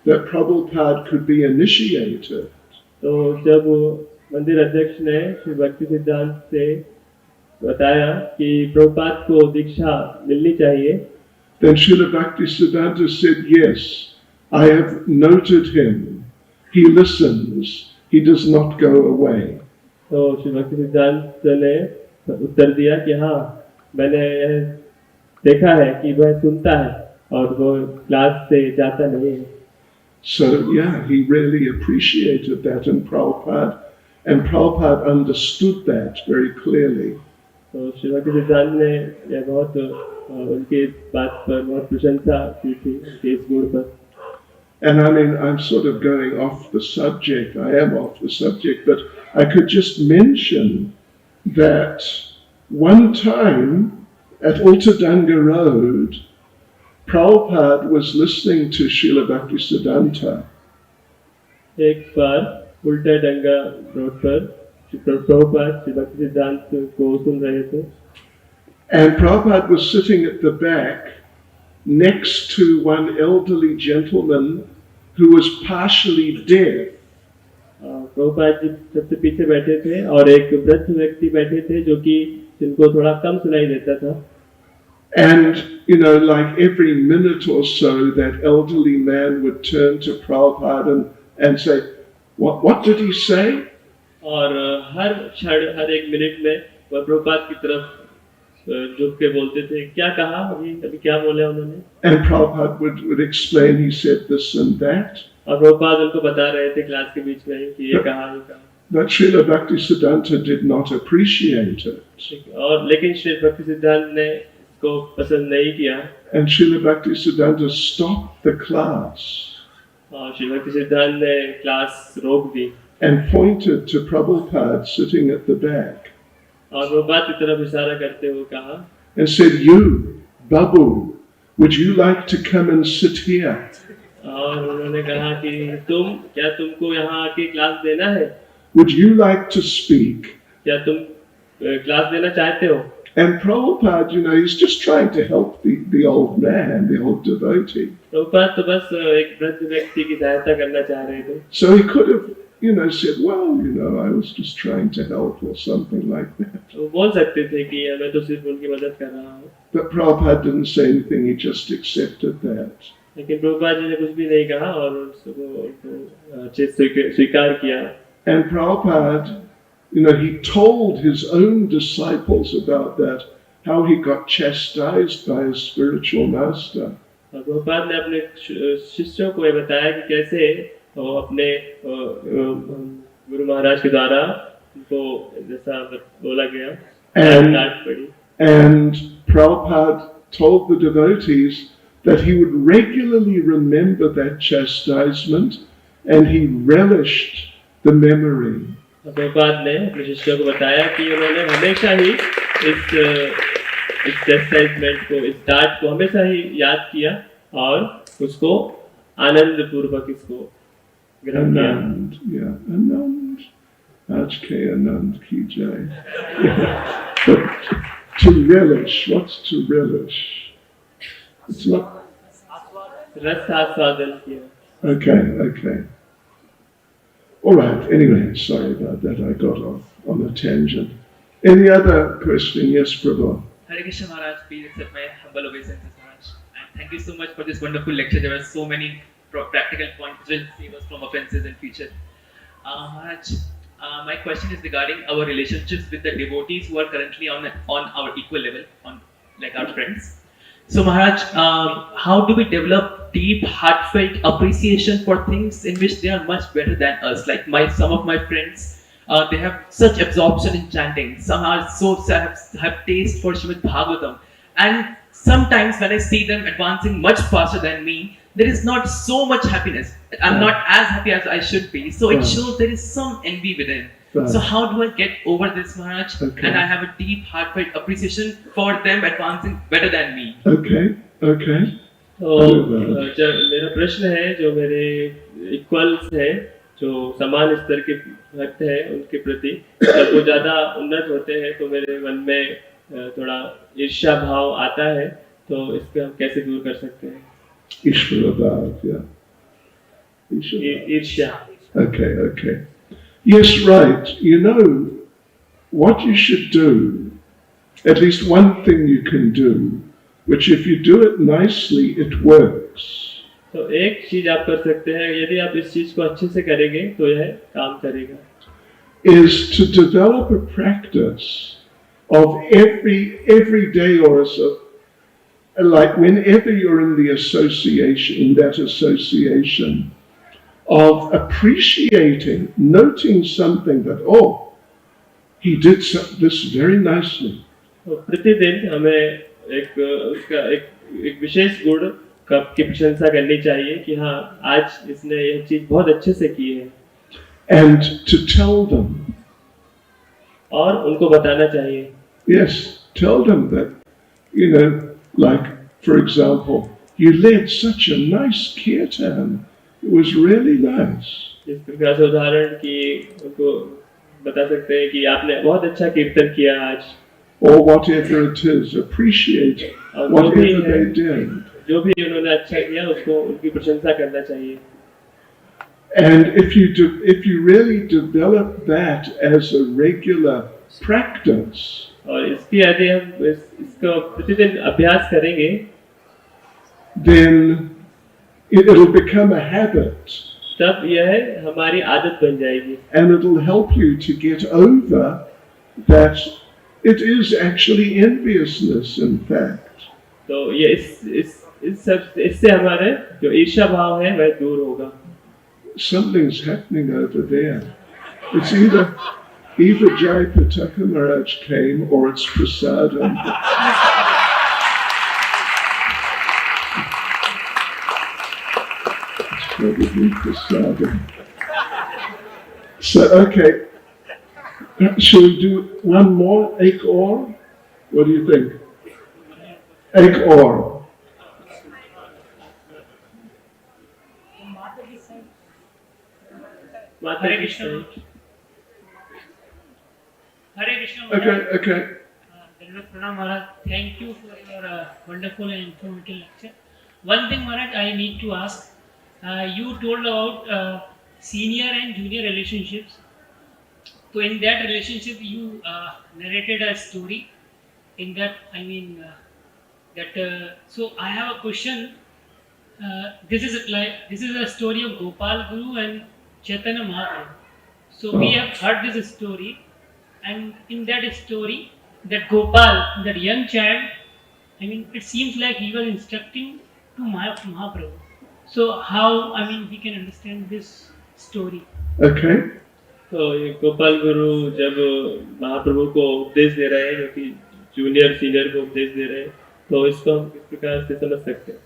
that Prabhupada could be initiated. तो जब मंदिर अध्यक्ष ने श्री भक्ति सिद्धांत से बताया कि प्रभुपाद को दीक्षा मिलनी चाहिए, then Srila Bhaktisiddhanta said, yes, I have noted him. He listens. He does not go away. तो श्री भक्ति सिद्धांत ने उत्तर दिया कि हाँ, मैंने देखा है कि वह सुनता है और वो क्लास से जाता नहीं है. So yeah, he really appreciated that in Prabhupada, and Prabhupada understood that very clearly. तो श्री भक्ति सिद्धांत ने यह बहुत उनके इस बात पर बहुत प्रशंसा की थी, उनके इस गुण पर. And I mean, I'm sort of going off the subject. I am off the subject, but I could just mention that one time at Altadanga Road, Prabhupada was listening to Srila Bhaktisiddhanta. एक बार उल्टा डंगा road पर प्रभुपाद श्री भक्ति सिद्धांत को सुन रहे थे. And Prabhupada was sitting at the back next to one elderly gentleman who was partially deaf. Prabhupada ji सबसे पीछे बैठे थे और एक वृद्ध व्यक्ति बैठे थे जो कि जिनको थोड़ा कम सुनाई देता था. And you know, like every minute or so, that elderly man would turn to Prabhupada and say, "What did he say?" और हर क्षण हर एक मिनट में वह प्रभुपाद की तरफ झुक के बोलते थे, क्या कहा अभी क्या बोले उन्होंने. And Prabhupada would explain. He said this and that. और प्रभुपाद उनको बता रहे थे क्लास के बीच में कि ये कहा ये कहा. But Srila Bhaktisiddhanta did not appreciate it. और लेकिन श्री भक्ति सिद्धांत ने इसको पसंद नहीं किया. And Srila Bhaktisiddhanta stopped the class. और श्री भक्ति सिद्धांत ने क्लास रोक दी. And pointed to Prabhupada sitting at the back. और प्रभुपाद की तरफ इशारा करते हुए कहा. And said, "You, Babu, would you like to come and sit here?" और उन्होंने कहा कि क्या तुमको यहाँ आके क्लास देना है? Would you like to speak? क्या तुम क्लास देना चाहते हो? And Prabhupada, you know, he's just trying to help the old man, the old devotee. Prabhupada तो बस एक वृद्ध व्यक्ति की सहायता करना चाह रहे थे. So he could have, you know, said, "Well, you know, I was just trying to help," or something like that. वो बोल सकते थे कि मैं तो सिर्फ उनकी मदद कर रहा हूँ. But Prabhupada didn't say anything. He just accepted that. लेकिन प्रभुपाद जी ने कुछ भी नहीं कहा और उसको अच्छे से स्वीकार किया. And Prabhupada, you know, he told his own disciples about that, how he got chastised by his spiritual master. Prabhupada ने अपने शिष्यों को ये बताया कि कैसे वो अपने गुरु महाराज के द्वारा उनको जैसा बोला गया डांट पड़ी. And Prabhupada told the devotees that he would regularly remember that chastisement and he relished the memory. Prabhupada ने अपने शिष्यों को बताया कि उन्होंने हमेशा ही इस चैस्टाइजमेंट को, इस डांट को हमेशा ही याद किया और उसको आनंद पूर्वक इसको ग्रहण किया. Yeah, Anand. Ajke Anand ki jai. To relish, what's to relish? It's not. रस आस्वादन किया. Okay. All right. Anyway, sorry about that. I got off on a tangent. Any other question? Yes, Prabhu. Hare Krishna Maharaj, please accept my humble obeisances, Maharaj. And thank you so much for this wonderful lecture. There were so many practical points which will save us from offenses in future. Maharaj, my question is regarding our relationships with the devotees who are currently on our equal level, on like our friends. So Maharaj, how do we develop deep, heartfelt appreciation for things in which they are much better than us? Like some of my friends, they have such absorption in chanting. Some are have taste for Srimad Bhagavatam, and sometimes when I see them advancing much faster than me, there is not so much happiness. I'm not as happy as I should be. So it shows there is some envy within. Right. So how do I get over this, Maharaj? Okay. And I have a deep, heartfelt appreciation for them advancing better than me. Okay, okay. तो जब मेरा प्रश्न है जो मेरे equals है जो समान स्तर के भक्त हैं उनके प्रति जब वो ज़्यादा उन्नत होते हैं तो मेरे मन में थोड़ा ईर्ष्या भाव आता है तो इसको हम कैसे दूर कर सकते हैं? Ishvarabhav, yeah. ईर्ष्या. Okay, okay. Yes, right. You know what you should do, at least one thing you can do, which if you do it nicely, it works. तो एक चीज आप कर सकते हैं यदि आप इस चीज को अच्छे से करेंगे तो यह काम करेगा. Is to develop a practice of every day or so, like whenever you're in the association, in that association, of appreciating, noting something that, oh, he did this very nicely. तो प्रतिदिन हमें एक विशेष गुण की प्रशंसा करनी चाहिए कि हाँ आज इसने यह चीज बहुत अच्छे से की है. And to tell them. और उनको बताना चाहिए. Yes, tell them that, you know, like for example, you led such a nice kirtan. It was really nice. इस प्रकार से उदाहरण कि उनको बता सकते हैं कि आपने बहुत अच्छा कीर्तन किया आज. Or whatever it is, appreciate whatever they did. जो भी उन्होंने अच्छा किया उसको उनकी प्रशंसा करना चाहिए. And if you really develop that as a regular practice, और इसकी यदि हम इसको प्रतिदिन अभ्यास करेंगे, then it'll become a habit. तब यह हमारी आदत बन जाएगी. And it'll help you to get over that. It is actually enviousness, in fact. तो ये इससे हमारे जो ईर्ष्या भाव है वह दूर होगा. Something's happening over there. It's either Jai Pataka Maharaj came or it's prasadam. It's probably prasadam. So okay. Shall we do one more? Ek aur? What do you think? Ek aur. Hare Krishna. Hare Krishna. Okay. Pranam Maharaj, thank you for your wonderful and informative lecture. One thing, Maharaj, I need to ask. You told about senior and junior relationships. So in that relationship, you narrated a story. In that, I mean so I have a question. This is a story of Gopal Guru and Chaitanya Mahaprabhu. So we have heard this story, and in that story, that Gopal, that young child, I mean, it seems like he was instructing to Mahaprabhu. So how, I mean, we can understand this story? Okay. तो ये गोपाल गुरु जब महाप्रभु को उपदेश दे रहे हैं जो कि junior senior को उपदेश दे रहे हैं तो इसको हम किस प्रकार से समझ सकते हैं?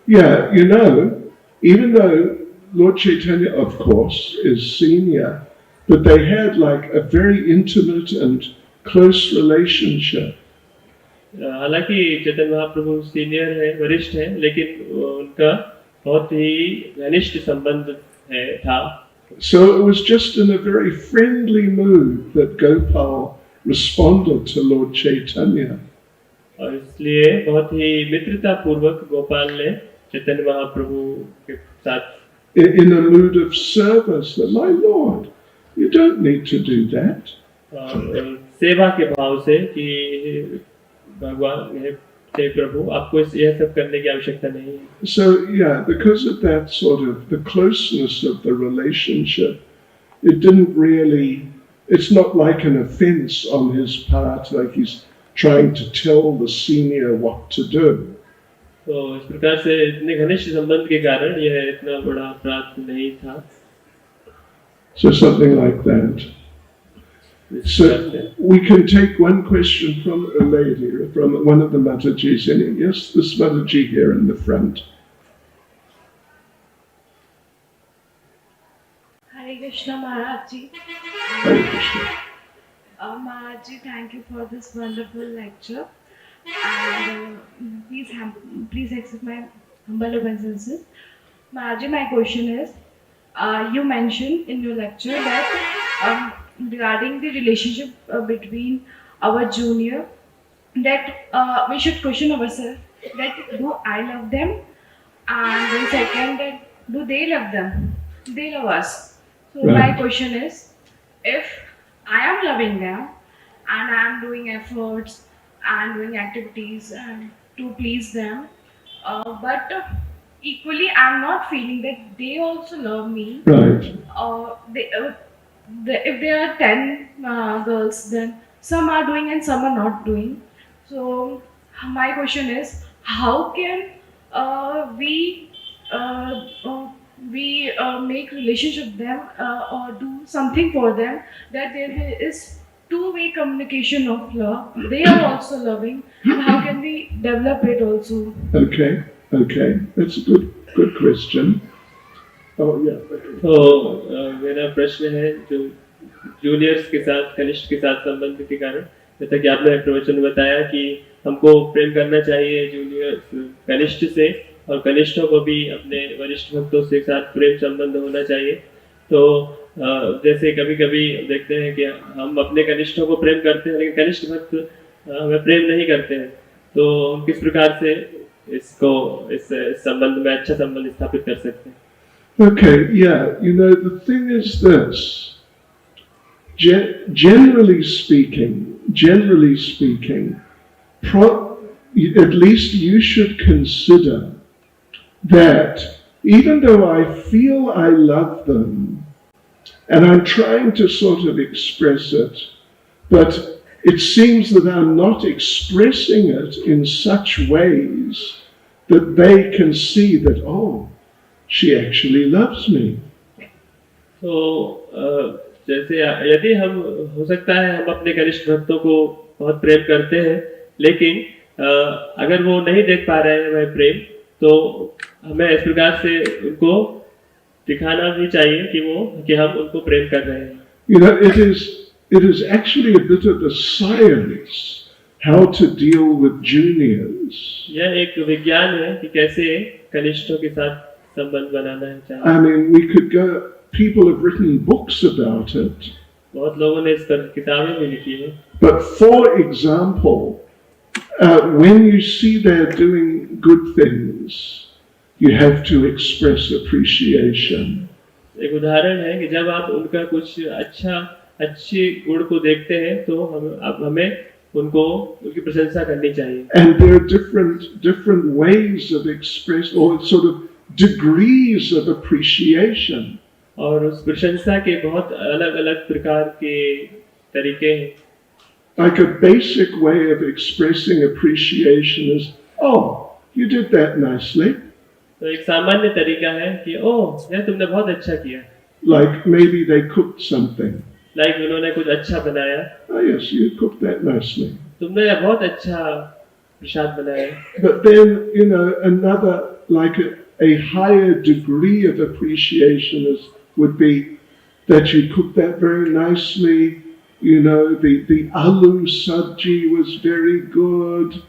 Yeah, you know, even though Lord Chaitanya, of course, is senior, but they had like a very intimate and close relationship. हालांकि चैतन्य महाप्रभु सीनियर है, वरिष्ठ हैं, लेकिन उनका बहुत ही घनिष्ठ संबंध था. So it was just in a very friendly mood that Gopal responded to Lord Chaitanya. और इसलिए बहुत ही मित्रता पूर्वक गोपाल ने चैतन्य महाप्रभु के साथ in a mood of service, that my Lord, you don't need to do that. सेवा के भाव से कि भगवान हे प्रभु आपको यह सब करने की आवश्यकता नहीं है. So yeah, because of that sort of the closeness of the relationship, it didn't really. It's not like an offence on his part, like he's trying to tell the senior what to do. तो इस प्रकार से इतने घनिष्ठ संबंध के कारण यह इतना बड़ा अपराध नहीं था. So something like that. So we can take one question from a lady, from one of the Matajis. Yes, this Mataji here in the front. Hare Krishna. Krishna Maharaj ji. Hare Krishna. Maharaj ji, thank you for this wonderful lecture. And please accept my humble obeisances. Maharaj ji, my question is, you mentioned in your lecture that regarding the relationship between our junior, that we should question ourselves that do I love them, and then second that do they love them? They love us. So my Right. question is, if I am loving them and I am doing efforts and doing activities and to please them, but equally I am not feeling that they also love me. Right. If there are 10 girls, then some are doing and some are not doing. So my question is, how can we make relationship with them or do something for them that there is two-way communication of love. They are also loving, and how can we develop it also? Okay. Okay. That's a good question. Oh yeah. तो मेरा प्रश्न है जो juniors के साथ कनिष्ठ के साथ संबंध के कारण, जैसा कि आपने प्रवचन में बताया कि हमको प्रेम करना चाहिए जूनियर्स कनिष्ठ से, और कनिष्ठों को भी अपने वरिष्ठ भक्तों के साथ प्रेम संबंध होना चाहिए। तो जैसे कभी कभी देखते हैं कि हम अपने कनिष्ठों को प्रेम करते हैं लेकिन कनिष्ठ भक्त हमें प्रेम नहीं करते हैं, तो हम किस प्रकार से इस संबंध में अच्छा संबंध स्थापित कर सकते हैं? Okay, yeah, the thing is this. Generally speaking, at least you should consider that even though I feel I love them, and I'm trying to sort of express it, but it seems that I'm not expressing it in such ways that they can see that, oh, she actually loves me. तो जैसे यदि हम हो सकता है हम अपने कनिष्ठ भक्तों को बहुत प्रेम करते हैं, लेकिन अगर वो नहीं देख पा रहे हैं हमें प्रेम, तो हमें इस प्रकार से उनको दिखाना भी चाहिए कि हम उनको प्रेम कर रहे हैं। It is actually a bit of a science how to deal with juniors. यह एक विज्ञान है कि कैसे कनिष्ठों के साथ संबंध बनाना चाहिए। I mean, people have written books about it. बहुत लोगों ने इस पर किताबें भी लिखी हैं। But for example, when you see they're doing good things, you have to express appreciation. एक उदाहरण है कि जब आप उनका कुछ अच्छे गुण को देखते हैं, तो हमें उनकी प्रशंसा करनी चाहिए। And there are different ways of express, or sort of degrees of appreciation. और उस प्रशंसा के बहुत अलग-अलग प्रकार के तरीके हैं। Like a basic way of expressing appreciation is, oh, you did that nicely. तो एक सामान्य तरीका है कि ओह, यह तुमने बहुत अच्छा किया। Like maybe they cooked something. Like उन्होंने कुछ अच्छा बनाया। Oh yes, you cooked that nicely. तुमने बहुत अच्छा प्रसाद बनाया। But then, another, like a higher degree of appreciation would be that you cooked that very nicely. The aloo sabji was very good,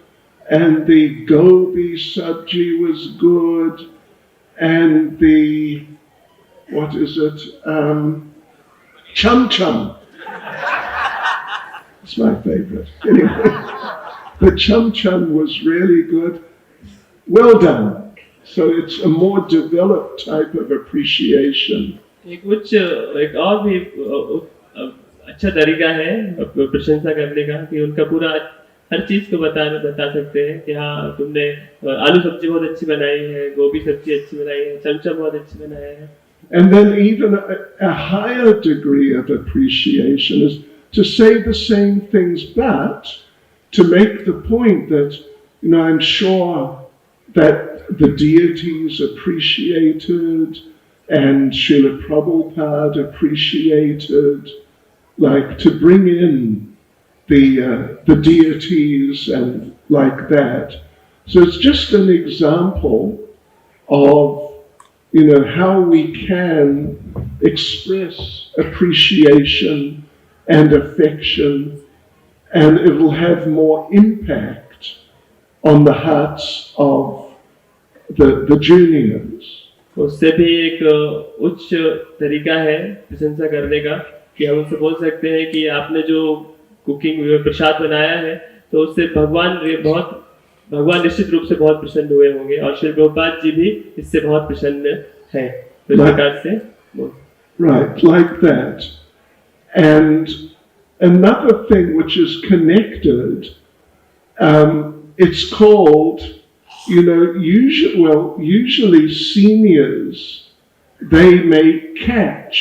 and the gobi sabji was good, and the, what is it, chum chum. It's my favorite. Anyway, the chum chum was really good. Well done. So it's a more developed type of appreciation. एक और भी अच्छा तरीका है प्रशंसा करने का कि उनका पूरा हर चीज को बता सकते हैं कि हाँ, तुमने आलू सब्जी बहुत अच्छी बनाई है, गोभी सब्जी अच्छी बनाई है, चमचा बहुत अच्छी बनाया है। And then even a higher degree of appreciation is to say the same things, but to make the point that, I'm sure that the deities appreciated and Srila Prabhupada appreciated, like to bring in the deities and like that. So it's just an example of, how we can express appreciation and affection, and it will have more impact on the hearts of the juniors. उससे भी एक उच्च तरीका है प्रशंसा करने का कि हम उनसे बोल सकते हैं कि आपने जो कुकिंग प्रसाद बनाया है तो उससे भगवान निश्चित रूप से बहुत प्रसन्न हुए होंगे और श्री प्रभुपाद जी भी इससे बहुत प्रसन्न हैं। तो इस प्रकार से Right, like that. And another thing which is connected, it's called, usually seniors, they may catch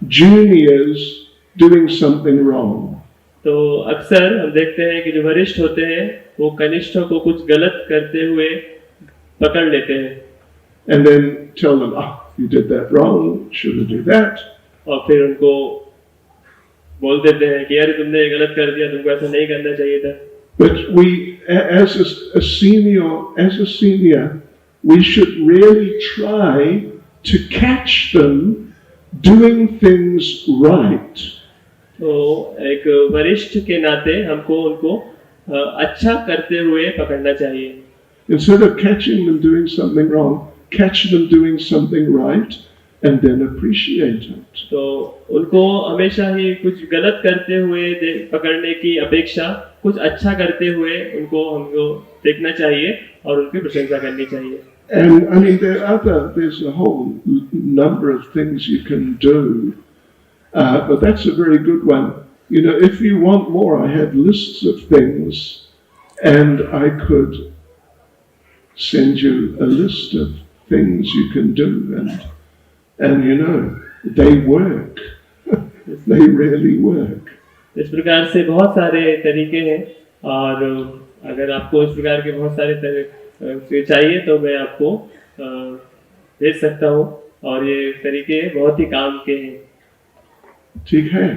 juniors doing something wrong. तो अक्सर हम देखते हैं कि जो वरिष्ठ होते हैं वो कनिष्ठों को कुछ गलत करते हुए पकड़ लेते हैं। And then tell them, you did that wrong, shouldn't do that. और फिर उनको बोल देते हैं कि यार तुमने ये गलत कर दिया, तुमको ऐसा नहीं करना चाहिए था। But we, as a senior, we should really try to catch them doing things right. तो एक वरिष्ठ के नाते हमको उनको अच्छा करते हुए पकड़ना चाहिए। Instead of catching them doing something wrong, catch them doing something right and then appreciate it. तो उनको हमेशा ही कुछ गलत करते हुए पकड़ने की अपेक्षा कुछ अच्छा करते हुए उनको हमको देखना चाहिए और उनकी प्रशंसा करनी चाहिए। And I mean, there's a whole number of things you can do, but that's a very good one. If you want more, I have lists of things, and I could send you a list of things you can do, and they work. They really work. इस प्रकार से बहुत सारे तरीके हैं और अगर आपको इस प्रकार के बहुत सारे तरीके चाहिए तो मैं आपको भेज सकता हूँ और ये तरीके बहुत ही काम के हैं। ठीक है।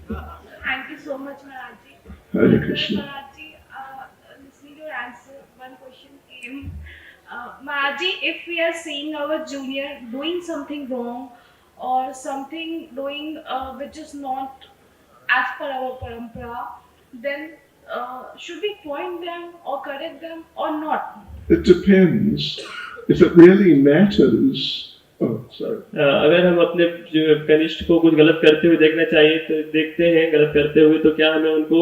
Thank you so much, Maharaj. Hare Krishna. Maharaj, listening to your answer, one question came. Maharaj, if we are seeing our junior doing something wrong or something doing which is not as per our parampara, then should we point them or correct them or not? It depends. If it really matters. Oh, sorry. अगर हम अपने कनिष्ठ को कुछ गलत करते हुए देखना चाहिए तो देखते हैं गलत करते हुए तो क्या हमें उनको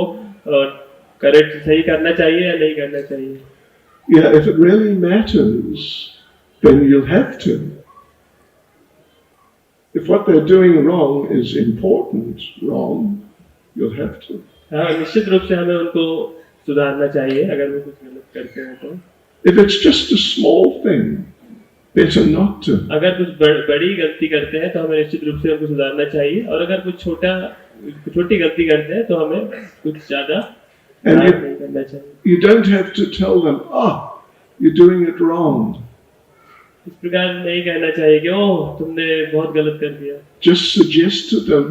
करेक्ट सही करना चाहिए या नहीं करना चाहिए? Yeah, if it really matters, then you'll have to. If what they're doing wrong is important, you'll have to. हाँ, निश्चित रूप से हमें उनको सुधारना चाहिए अगर वो कुछ गलत करते हैं तो। If it's just a small thing, better not to. अगर कुछ बड़ी गलती करते हैं तो हमें निश्चित रूप से उनको सुधारना चाहिए और अगर कुछ छोटी गलती करते हैं तो हमें कुछ ज़्यादा नहीं करना चाहिए। You don't have to tell them, you're doing it wrong. इस प्रकार नहीं कहना चाहिए कि ओह तुमने बहुत गलत कर दिया। Just suggest to them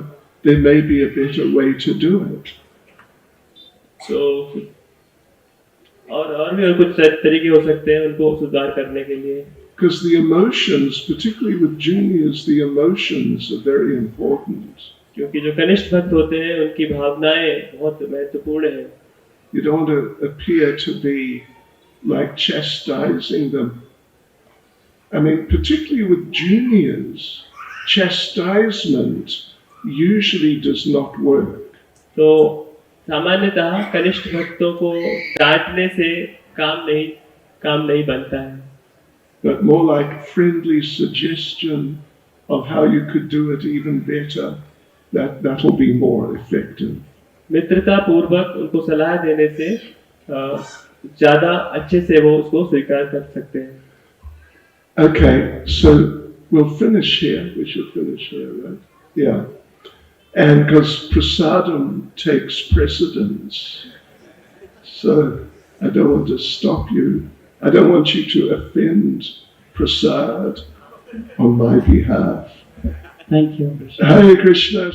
there may be a better way to do it. So और भी कुछ तरीके हो सकते हैं उनको सुधार करने के लिए। Because the emotions, particularly with juniors, the emotions are very important. क्योंकि जो कनिष्ठ भक्त होते हैं उनकी भावनाएं बहुत महत्वपूर्ण हैं। You don't want to appear to be like chastising them. I mean, particularly with juniors, chastisement usually does not work. तो सामान्यतः कनिष्ठ भक्तों को डांटने से काम नहीं बनता है। But more like friendly suggestion of how you could do it even better, that'll be more effective. मित्रता पूर्वक उनको सलाह देने से ज़्यादा अच्छे से वो उसको स्वीकार कर सकते हैं। Okay, so we'll finish here. We should finish here, right? Yeah. And because prasadam takes precedence, so I don't want to stop you. I don't want you to offend Prasad on my behalf. Thank you. Hare Krishna.